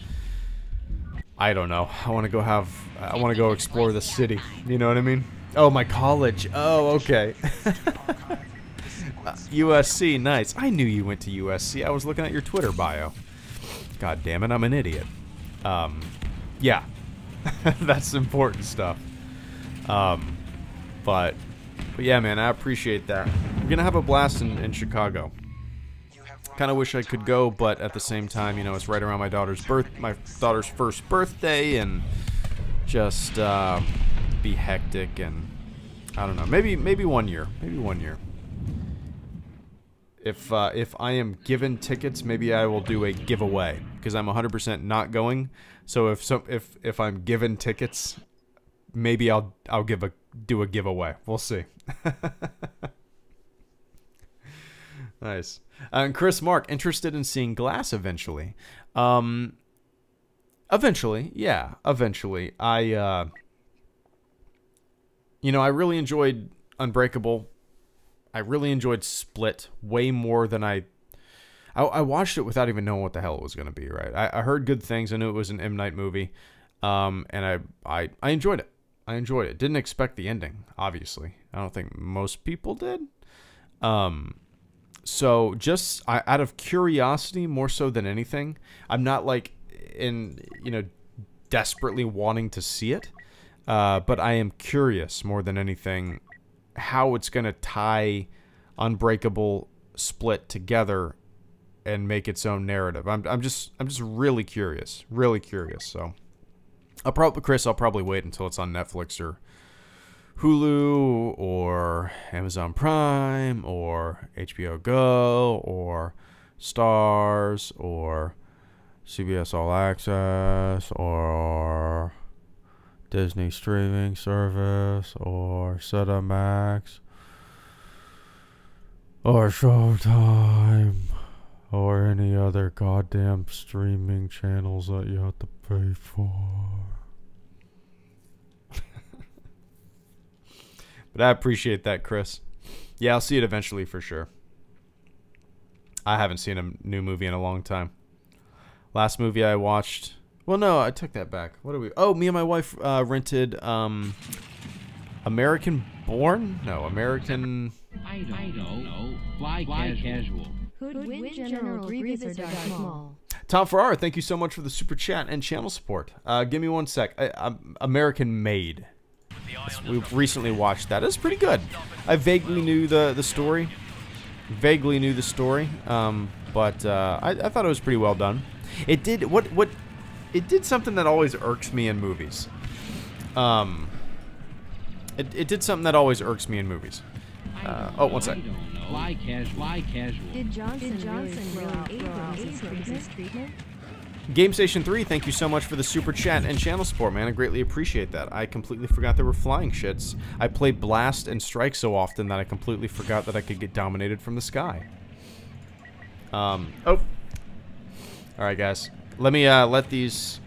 I don't know. I want to go explore the city. You know what I mean? Oh, my college. Oh, okay. USC, nice. I knew you went to USC. I was looking at your Twitter bio. God damn it, I'm an idiot. Yeah. That's important stuff. But yeah, man, I appreciate that. We're gonna have a blast in Chicago. Kind of wish I could go, but at the same time, you know, it's right around my daughter's first birthday, and just be hectic, and I don't know. Maybe 1 year. Maybe 1 year. If I am given tickets, maybe I will do a giveaway, because I'm 100% not going. So if I'm given tickets, maybe I'll do a giveaway. We'll see. Nice. And Chris Mark, interested in seeing Glass eventually. Eventually, yeah, eventually. I really enjoyed Unbreakable. I really enjoyed Split way more than I watched it without even knowing what the hell it was going to be, right? I heard good things. I knew it was an M. Night movie. And I enjoyed it. I enjoyed it. Didn't expect the ending, obviously. I don't think most people did. So just out of curiosity, more so than anything, I'm not like desperately wanting to see it. But I am curious more than anything how it's going to tie Unbreakable, Split together and make its own narrative. I'm just really curious. So I'll probably wait until it's on Netflix or Hulu or Amazon Prime or HBO Go or Stars or CBS All Access or Disney streaming service or Cinemax or Showtime or any other goddamn streaming channels that you have to pay for. But I appreciate that, Chris. Yeah, I'll see it eventually for sure. I haven't seen a new movie in a long time. Last movie I watched... Well, no, I took that back. What are we... Oh, me and my wife rented American Born? No, American... I don't know. Fly casual. Who'd win General Grievous or Darth Maul? Tom Farrar, thank you so much for the super chat and channel support. Give me one sec. American Made. We've recently watched that. It's pretty good. I vaguely knew the story. But I thought it was pretty well done. It did it did something that always irks me in movies. It did something that always irks me in movies. Oh, one sec. Fly casual. Did Johnson really Abrams' his treatment? Game Station 3, thank you so much for the super chat and channel support, man. I greatly appreciate that. I completely forgot there were flying shits. I play Blast and Strike so often that I completely forgot that I could get dominated from the sky. Oh. Alright, guys. Let me let these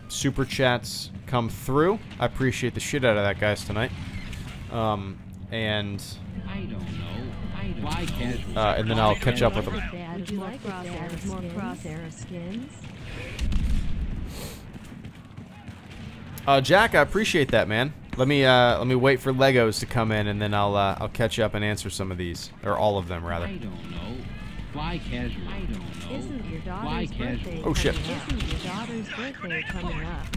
super chats come through. I appreciate the shit out of that, guys, tonight. And... I don't know. Fly casual. And then I'll catch up with them. Would you like more Crosshair skins? Jack, I appreciate that, man. Let me wait for Legos to come in, and then I'll catch up and answer some of these, or all of them rather. I don't know. Fly casual. I don't know. Isn't your Fly daughter's casual. birthday Oh shit. Isn't your daughter's birthday coming up?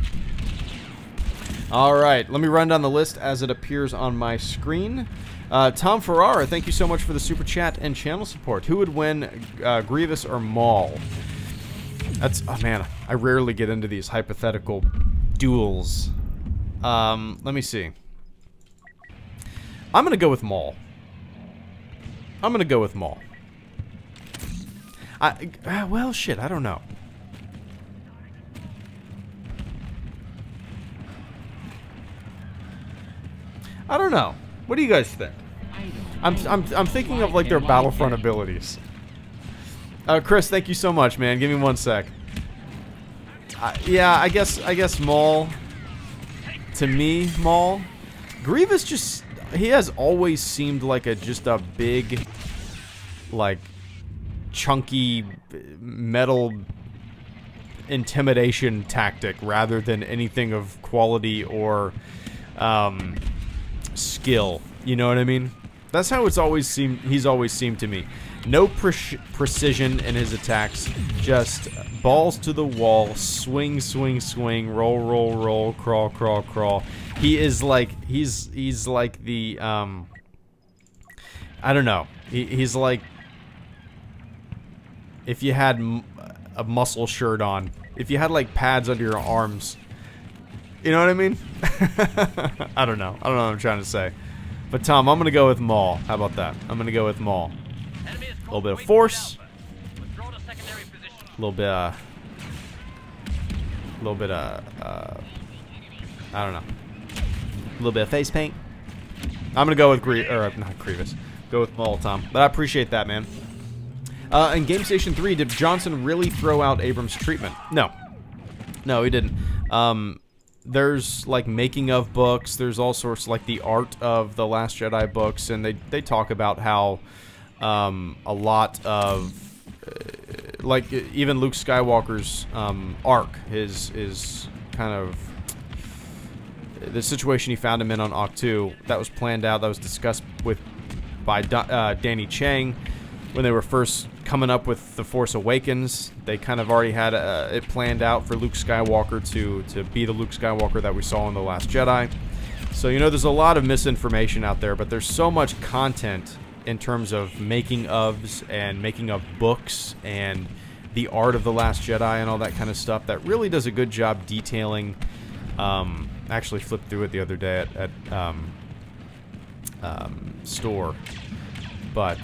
All right, let me run down the list as it appears on my screen. Tom Ferrara, thank you so much for the super chat and channel support. Who would win, Grievous or Maul? That's, oh man, I rarely get into these hypothetical duels. Let me see. I'm gonna go with Maul. Well, shit, I don't know. I don't know. What do you guys think? I'm thinking of like their Battlefront abilities. Chris, thank you so much, man. Give me one sec. Yeah, I guess Maul. To me, Maul. Grievous just, he has always seemed like just a big, like, chunky metal intimidation tactic rather than anything of quality or skill. You know what I mean? That's how it's always seemed. He's always seemed to me. No precision in his attacks. Just balls to the wall. Swing, swing, swing. Roll, roll, roll. Crawl, crawl, crawl. He is like, he's like the, I don't know. He's like, if you had a muscle shirt on. If you had like pads under your arms. You know what I mean? I don't know. I don't know what I'm trying to say. But Tom, I'm going to go with Maul. How about that? I'm going to go with Maul. A little bit of force. A little bit I don't know. A little bit of face paint. I'm going to go with not Grievous. Go with Maul, Tom. But I appreciate that, man. In Game Station 3, did Johnson really throw out Abrams' treatment? No. No, he didn't. There's, like, making of books. There's all sorts, like, the art of the Last Jedi books. And they talk about how a lot of, like, even Luke Skywalker's arc, his kind of, the situation he found him in on Octu, that was planned out, that was discussed by Danny Chang when they were first coming up with The Force Awakens. They kind of already had it planned out for Luke Skywalker to be the Luke Skywalker that we saw in The Last Jedi. So, you know, there's a lot of misinformation out there, but there's so much content in terms of making ofs and making of books and the art of The Last Jedi and all that kind of stuff that really does a good job detailing. Actually flipped through it the other day at SWTOR, but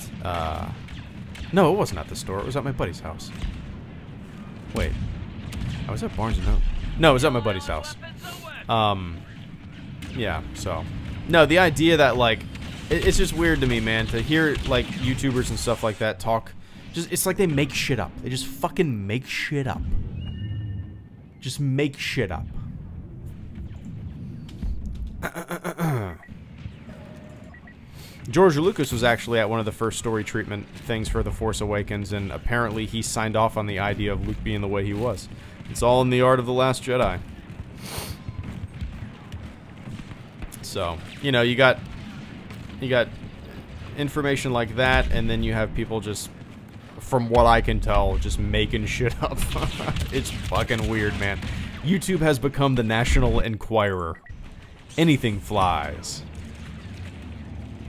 no, it wasn't at the store. It was at my buddy's house. Wait, I was at Barnes & Noble. No, it was at my buddy's house. Yeah. So, no, the idea that like it's just weird to me, man, to hear like YouTubers and stuff like that talk. Just it's like they make shit up. They just fucking make shit up. Just make shit up. George Lucas was actually at one of the first story treatment things for The Force Awakens, and apparently he signed off on the idea of Luke being the way he was. It's all in the art of The Last Jedi. So, you know, you got information like that, and then you have people just, from what I can tell, just making shit up. It's fucking weird, man. YouTube has become the National Enquirer. Anything flies.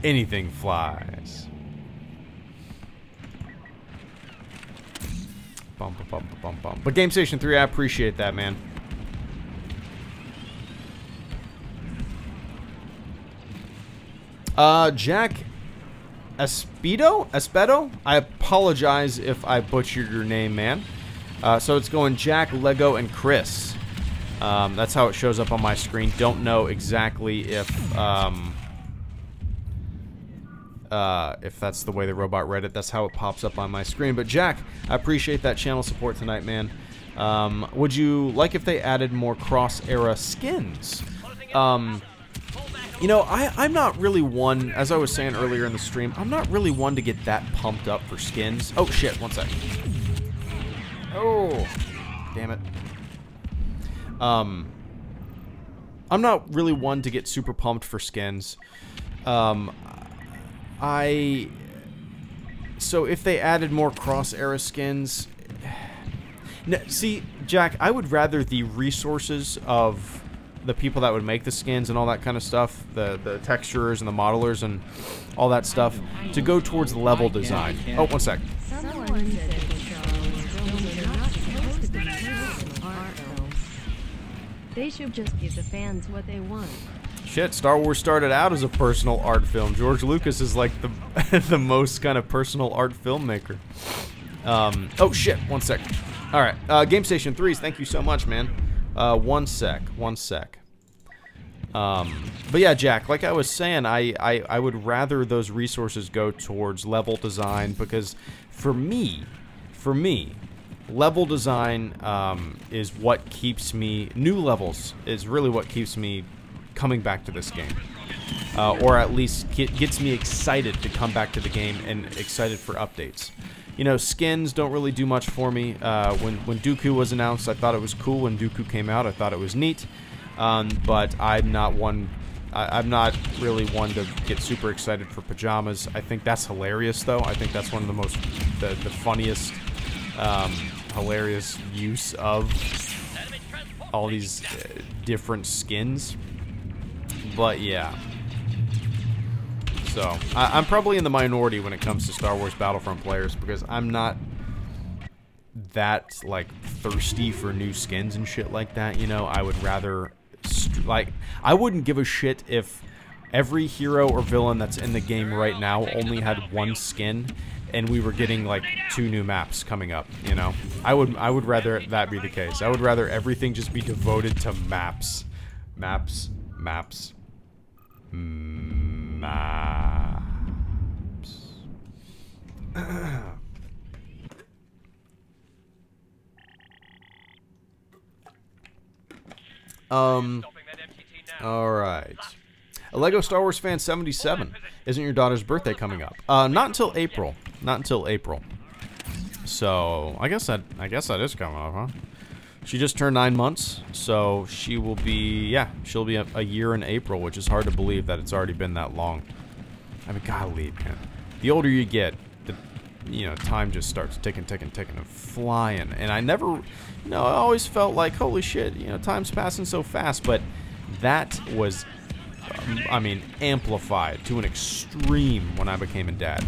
Anything flies. Bum, bum, bum, bum, bum. But Game Station 3, I appreciate that, man. Jack Espedo? I apologize if I butchered your name, man. So it's going Jack, Lego, and Chris. That's how it shows up on my screen. Don't know exactly if that's the way the robot read it. That's how it pops up on my screen. But Jack, I appreciate that channel support tonight, man. Would you like if they added more cross-era skins? You know, I'm not really one, as I was saying earlier in the stream, I'm not really one to get that pumped up for skins. Oh, shit, one second. Oh, damn it. I'm not really one to get super pumped for skins. So if they added more cross-era skins... See, Jack, I would rather the resources of the people that would make the skins and all that kind of stuff, the texturers and the modelers and all that stuff, to go towards level design. Oh, one sec. Someone said the films are not supposed to be personal art films. They should just give the fans what they want. Shit, Star Wars started out as a personal art film. George Lucas is like the the most kind of personal art filmmaker. Oh shit, one sec. Alright, Game Station 3s, thank you so much, man. One sec. But yeah, Jack, like I was saying, I would rather those resources go towards level design, because for me, level design is what keeps me, new levels is really what keeps me coming back to this game. Or at least gets me excited to come back to the game and excited for updates. You know, skins don't really do much for me. When Dooku was announced, I thought it was cool. When Dooku came out, I thought it was neat. But I'm not one I'm not really one to get super excited for pajamas. I think that's hilarious, though. I think that's one of the most, the funniest, hilarious use of all these different skins. But yeah. So, I'm probably in the minority when it comes to Star Wars Battlefront players, because I'm not that, like, thirsty for new skins and shit like that, you know? I would rather, like, I wouldn't give a shit if every hero or villain that's in the game right now only had one skin, and we were getting, like, 2 new maps coming up, you know? I would rather that be the case. I would rather everything just be devoted to maps. Maps. Maps. Alright. A Lego Star Wars fan 77. Isn't your daughter's birthday coming up? Not until April. Not until April. So, I guess that is coming up, huh? She just turned 9 months, so she will be, yeah, she'll be a year in April, which is hard to believe that it's already been that long. I mean, golly, man. The older you get, you know, time just starts ticking and flying. And I never, you know, I always felt like, holy shit, you know, time's passing so fast. But that was, I mean, amplified to an extreme when I became a dad.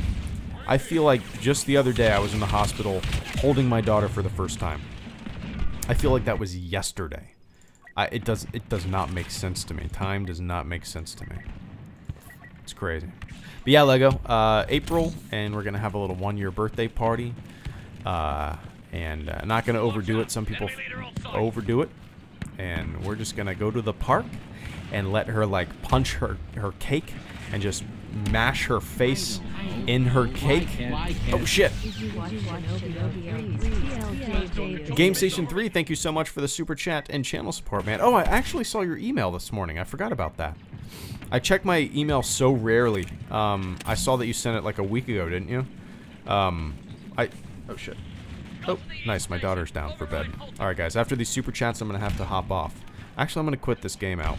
I feel like just the other day I was in the hospital holding my daughter for the first time. I feel like that was yesterday. It does not make sense to me. Time does not make sense to me. It's crazy. But yeah, Lego, April, and we're going to have a little 1-year birthday party. And not going to overdo it. Some people overdo it. And we're just going to go to the park and let her, like, punch her cake and just mash her face in her cake. Oh, shit. Game Station 3, thank you so much for the super chat and channel support, man. Oh, I actually saw your email this morning. I forgot about that. I check my email so rarely. I saw that you sent it like a week ago, didn't you? Oh, shit. Oh, nice. My daughter's down for bed. Alright, guys. After these super chats, I'm going to have to hop off. Actually, I'm going to quit this game out.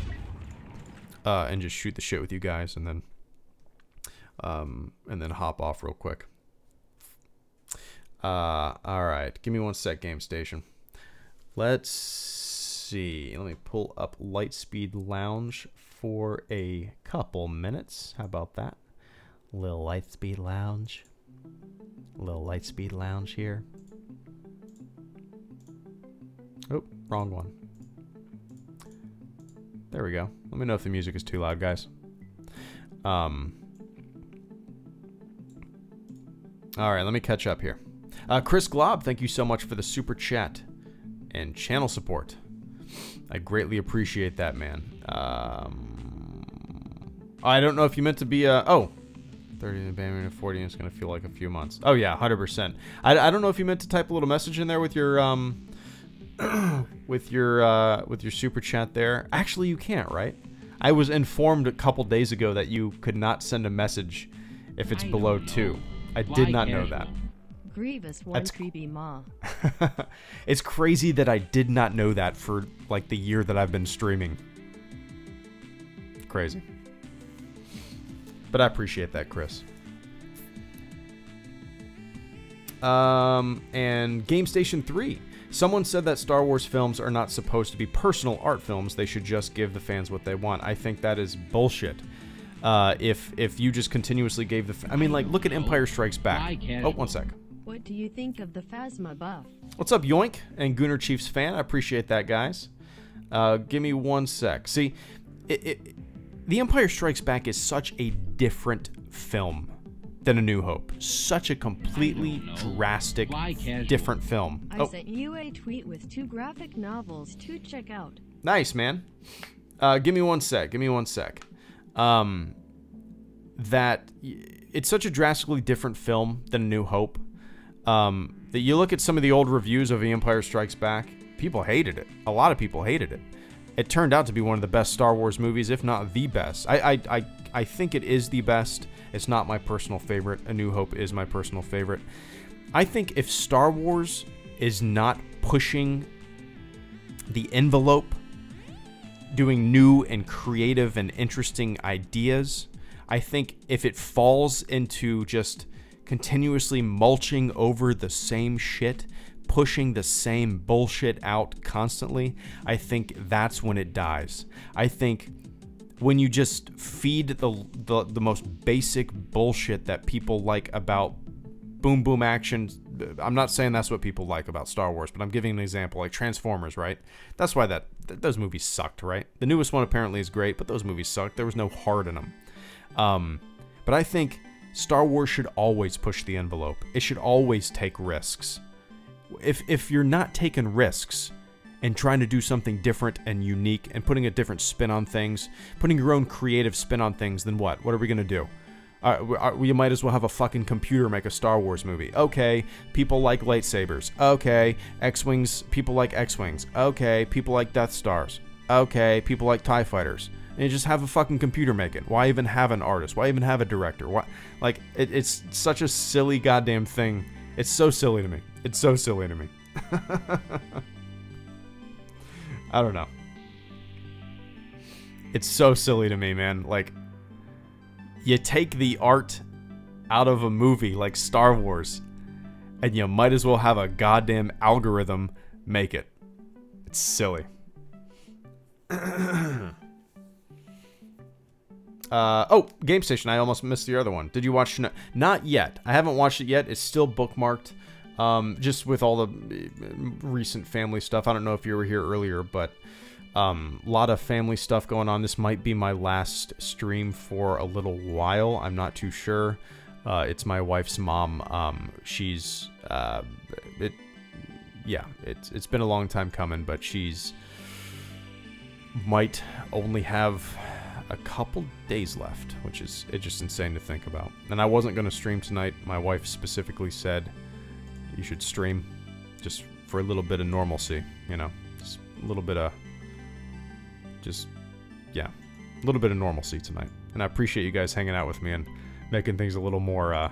And just shoot the shit with you guys, and then hop off real quick. Alright. Give me 1 sec, Game Station. Let's see. Let me pull up Lightspeed Lounge for a couple minutes. How about that? Little Lightspeed Lounge. Little Lightspeed Lounge here. Oh, wrong one. There we go. Let me know if the music is too loud, guys. Alright, let me catch up here. Chris Glob, thank you so much for the super chat and channel support. I greatly appreciate that, man. I don't know if you meant to be, 30 to 40, and it's going to feel like a few months. Oh, yeah, 100%. I don't know if you meant to type a little message in there with your, with your super chat there. Actually, you can't, right? I was informed a couple days ago that you could not send a message if it's below 2. I did not know that. Grievous one creepy ma. It's crazy that I did not know that for like the year that I've been streaming. Crazy. But I appreciate that, Chris. And Game Station 3. Someone said that Star Wars films are not supposed to be personal art films. They should just give the fans what they want. I think that is bullshit. If you just continuously gave the... I mean, like, look at Empire Strikes Back. Oh, 1 sec. What do you think of the Phasma buff? What's up, Yoink and Gooner Chiefs fan? I appreciate that, guys. Give me 1 sec. See, The Empire Strikes Back is such a different film than A New Hope. Such a completely drastic, different film. I sent you a tweet with 2 graphic novels to check out. Nice, man. Give me 1 sec. Give me 1 sec. That it's such a drastically different film than A New Hope. That you look at some of the old reviews of The Empire Strikes Back, people hated it. A lot of people hated it. It turned out to be one of the best Star Wars movies, if not the best. I think it is the best. It's not my personal favorite. A New Hope is my personal favorite. I think if Star Wars is not pushing the envelope doing new and creative and interesting ideas. I think if it falls into just continuously mulching over the same shit, pushing the same bullshit out constantly, I think that's when it dies. I think when you just feed the most basic bullshit that people like about boom boom action. I'm not saying that's what people like about Star Wars, but I'm giving an example, like Transformers, right? That's why those movies sucked, right? The newest one apparently is great, but those movies sucked. There was no heart in them. But I think Star Wars should always push the envelope. It should always take risks. If you're not taking risks and trying to do something different and unique and putting a different spin on things, putting your own creative spin on things, then what? What are we going to do? You might as well have a fucking computer make a Star Wars movie. Okay, people like lightsabers. Okay, X-Wings, people like X-Wings. Okay, people like Death Stars. Okay, people like TIE Fighters. And you just have a fucking computer make it. Why even have an artist? Why even have a director? Why? Like, it's such a silly goddamn thing. It's so silly to me. It's so silly to me. I don't know. It's so silly to me, man. Like, you take the art out of a movie like Star Wars, and you might as well have a goddamn algorithm make it. It's silly. Oh, Game Station. I almost missed the other one. Did you watch? Not yet. I haven't watched it yet. It's still bookmarked. Just with all the recent family stuff. I don't know if you were here earlier, but a lot of family stuff going on. This might be my last stream for a little while. I'm not too sure. It's my wife's mom. She's it's been a long time coming, but she's might only have a couple days left, which is just insane to think about. And I wasn't going to stream tonight. My wife specifically said you should stream just for a little bit of normalcy, you know, just a little bit of a little bit of normalcy tonight. And I appreciate you guys hanging out with me and making things a little more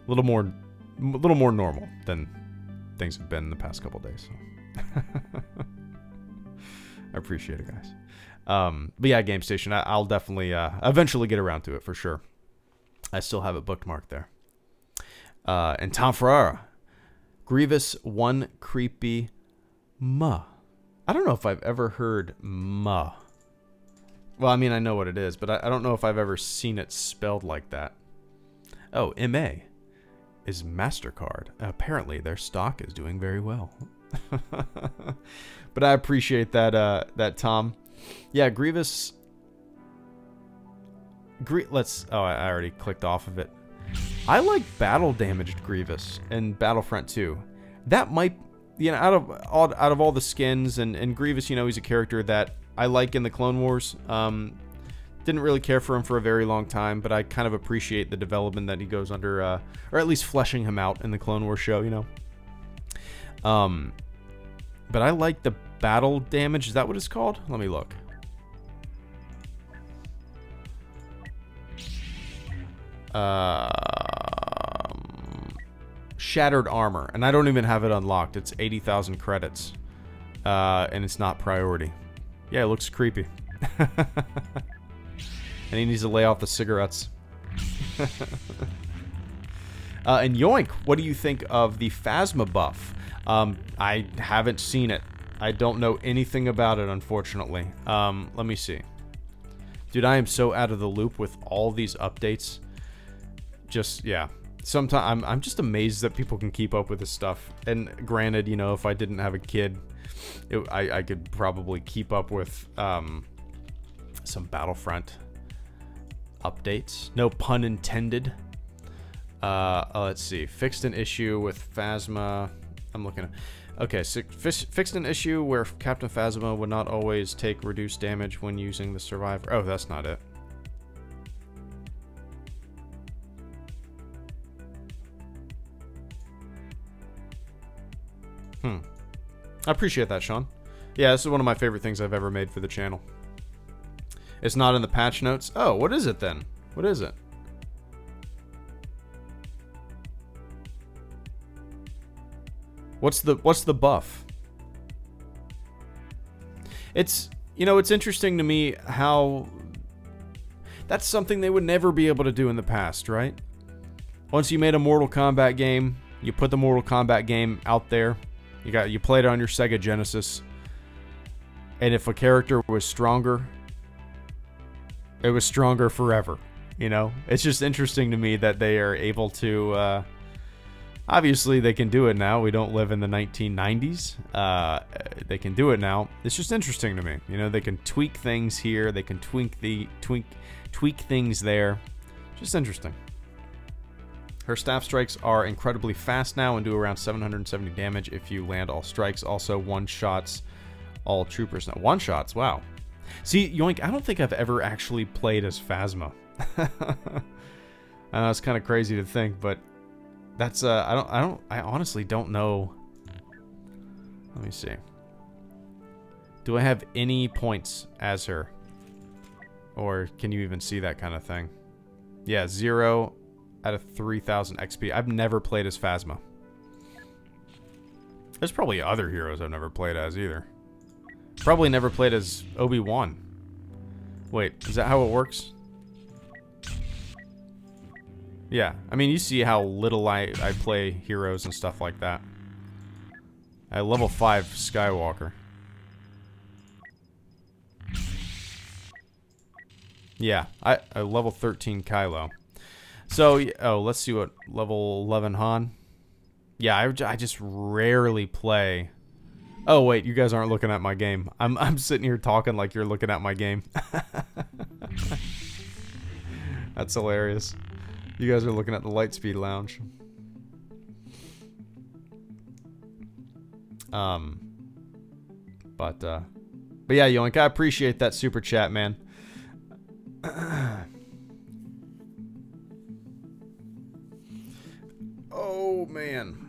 normal than things have been in the past couple days. So. I appreciate it, guys. But yeah, Game Station, I'll definitely eventually get around to it for sure. I still have it bookmarked there. And Tom Ferrara, Grievous one creepy muh. I don't know if I've ever heard muh. Well, I mean, I know what it is, but I don't know if I've ever seen it spelled like that. Oh, MA is MasterCard. Apparently, their stock is doing very well. But I appreciate that, Tom. Yeah, Grievous. I already clicked off of it. I like battle damaged Grievous in Battlefront 2. That might, you know, out of all the skins and Grievous, you know, he's a character that I like in the Clone Wars. Didn't really care for him for a very long time, but I kind of appreciate the development that he goes under, or at least fleshing him out in the Clone Wars show, you know. But I like the battle damage. Is that what it's called? Let me look. Shattered armor, and I don't even have it unlocked. It's 80,000 credits, and it's not priority. Yeah, it looks creepy. And he needs to lay off the cigarettes. And Yoink, what do you think of the Phasma buff? I haven't seen it. I don't know anything about it, unfortunately. Let me see. Dude, I am so out of the loop with all these updates. Just, yeah. Sometimes I'm just amazed that people can keep up with this stuff. And granted, you know, if I didn't have a kid, I could probably keep up with some Battlefront updates. No pun intended. Let's see. Fixed an issue with Phasma. I'm looking at... Okay, so fixed an issue where Captain Phasma would not always take reduced damage when using the Survivor. Oh, that's not it. I appreciate that, Sean. Yeah, this is one of my favorite things I've ever made for the channel. It's not in the patch notes. Oh, what is it then? What is it? What's the buff? It's, you know, it's interesting to me how that's something they would never be able to do in the past, right? Once you made a Mortal Kombat game, you put the Mortal Kombat game out there, you played it on your Sega Genesis, and if a character was stronger, it was stronger forever, you know? It's just interesting to me that they are able to, obviously they can do it now. We don't live in the 1990s. They can do it now. It's just interesting to me. You know, they can tweak things here, they can tweak things there. Just interesting. Her staff strikes are incredibly fast now and do around 770 damage if you land all strikes. Also one-shots all troopers. Now, one-shots, wow. See, Yoink, I don't think I've ever actually played as Phasma. I know it's kind of crazy to think, but that's I honestly don't know. Let me see. Do I have any points as her? Or can you even see that kind of thing? Yeah, 0 out of 3,000 XP. I've never played as Phasma. There's probably other heroes I've never played as either. Probably never played as Obi-Wan. Wait, is that how it works? Yeah, I mean, you see how little I play heroes and stuff like that. I level 5 Skywalker. Yeah, I level 13 Kylo. So, oh, let's see what level 11 Han. Yeah, I just rarely play. Oh wait, you guys aren't looking at my game. I'm sitting here talking like you're looking at my game. That's hilarious. You guys are looking at the Lightspeed Lounge. But yeah, Yoink, I appreciate that super chat, man. Oh man.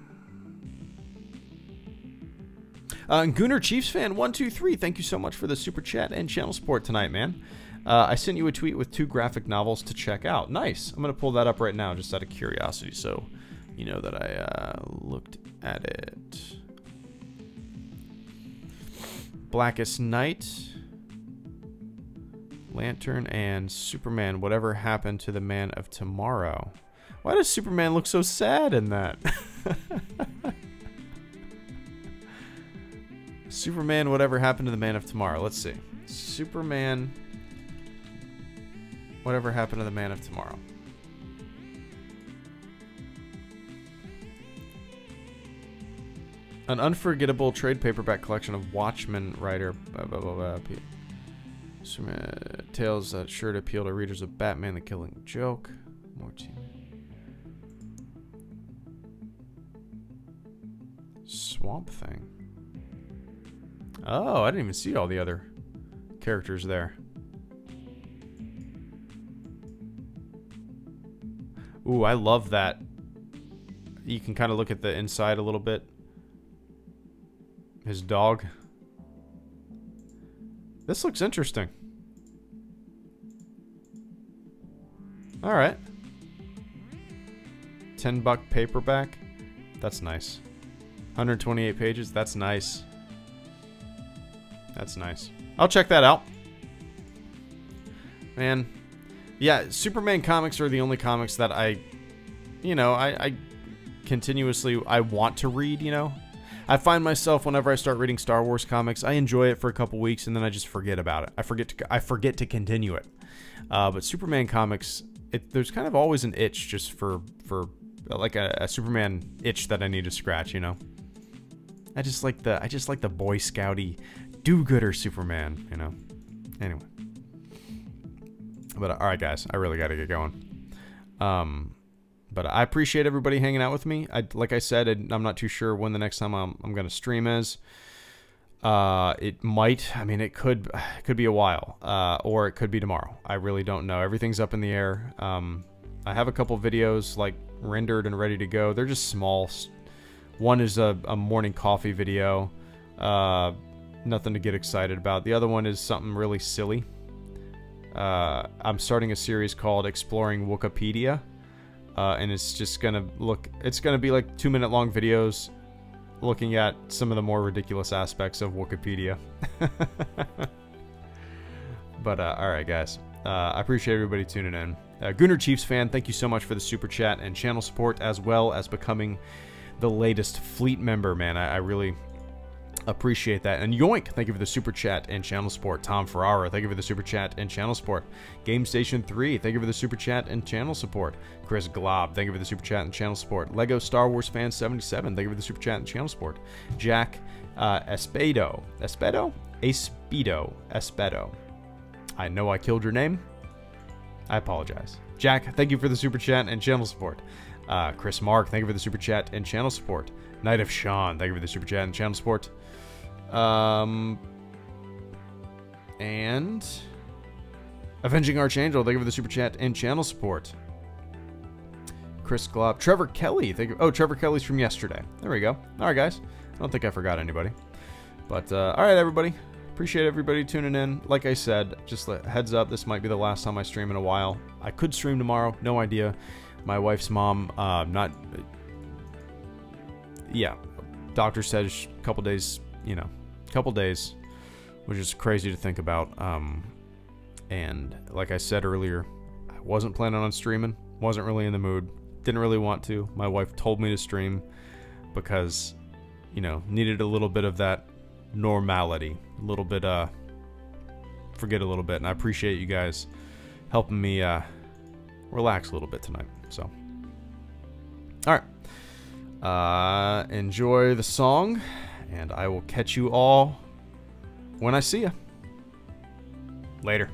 Gunnar Chiefs fan 123, thank you so much for the super chat and channel support tonight, man. I sent you a tweet with 2 graphic novels to check out. Nice. I'm gonna pull that up right now, just out of curiosity, so you know that I looked at it. Blackest Night, Lantern, and Superman. Whatever happened to the Man of Tomorrow? Why does Superman look so sad in that? Superman, whatever happened to the Man of Tomorrow? Let's see. Superman, whatever happened to the Man of Tomorrow? An unforgettable trade paperback collection of Watchmen writer. Superman tales that sure to appeal to readers of Batman: The Killing Joke. More team. Swamp Thing. Oh, I didn't even see all the other characters there. Ooh, I love that. You can kind of look at the inside a little bit. His dog. This looks interesting. Alright. $10 paperback. That's nice. 128 pages. That's nice. That's nice. I'll check that out. Man. Yeah, Superman comics are the only comics that I continuously want to read, you know. I find myself, whenever I start reading Star Wars comics, I enjoy it for a couple weeks and then I just forget about it. I forget to continue it. But Superman comics, there's kind of always an itch just for like a Superman itch that I need to scratch, you know. I just like the Boy Scouty do-gooder Superman, you know. Anyway. But alright guys, I really gotta get going. But I appreciate everybody hanging out with me. Like I said, I'm not too sure when the next time I'm gonna stream is. It might, I mean, it could be a while, or it could be tomorrow. I really don't know. Everything's up in the air. I have a couple videos like rendered and ready to go. They're just small. One is a morning coffee video. Nothing to get excited about. The other one is something really silly. I'm starting a series called Exploring Wikipedia. And it's just gonna be like 2-minute long videos, looking at some of the more ridiculous aspects of Wikipedia. But, alright, guys. I appreciate everybody tuning in. Gunnar Chiefs fan, thank you so much for the super chat and channel support, as well as becoming the latest fleet member, man. I really appreciate that. And Yoink, thank you for the super chat and channel support. Tom Ferrara, thank you for the super chat and channel support. Game Station 3, thank you for the super chat and channel support. Chris Glob, thank you for the super chat and channel support. Lego Star Wars fan 77, thank you for the super chat and channel support. Jack Espedo. I know I killed your name. I apologize. Jack, thank you for the super chat and channel support. Chris Mark, thank you for the super chat and channel support. Knight of Sean, thank you for the super chat and channel support. And Avenging Archangel, thank you for the super chat and channel support. Chris Glob, Trevor Kelly, thank you. Oh, Trevor Kelly's from yesterday. There we go. All right, guys. I don't think I forgot anybody. But all right, everybody. Appreciate everybody tuning in. Like I said, just heads up, this might be the last time I stream in a while. I could stream tomorrow, no idea. My wife's mom, yeah, doctor says a couple days, you know, which is crazy to think about. And like I said earlier, I wasn't planning on streaming, wasn't really in the mood, didn't really want to. My wife told me to stream because, you know, needed a little bit of that normality, a little bit, forget a little bit. And I appreciate you guys helping me relax a little bit tonight. So, all right, enjoy the song, and I will catch you all when I see you later.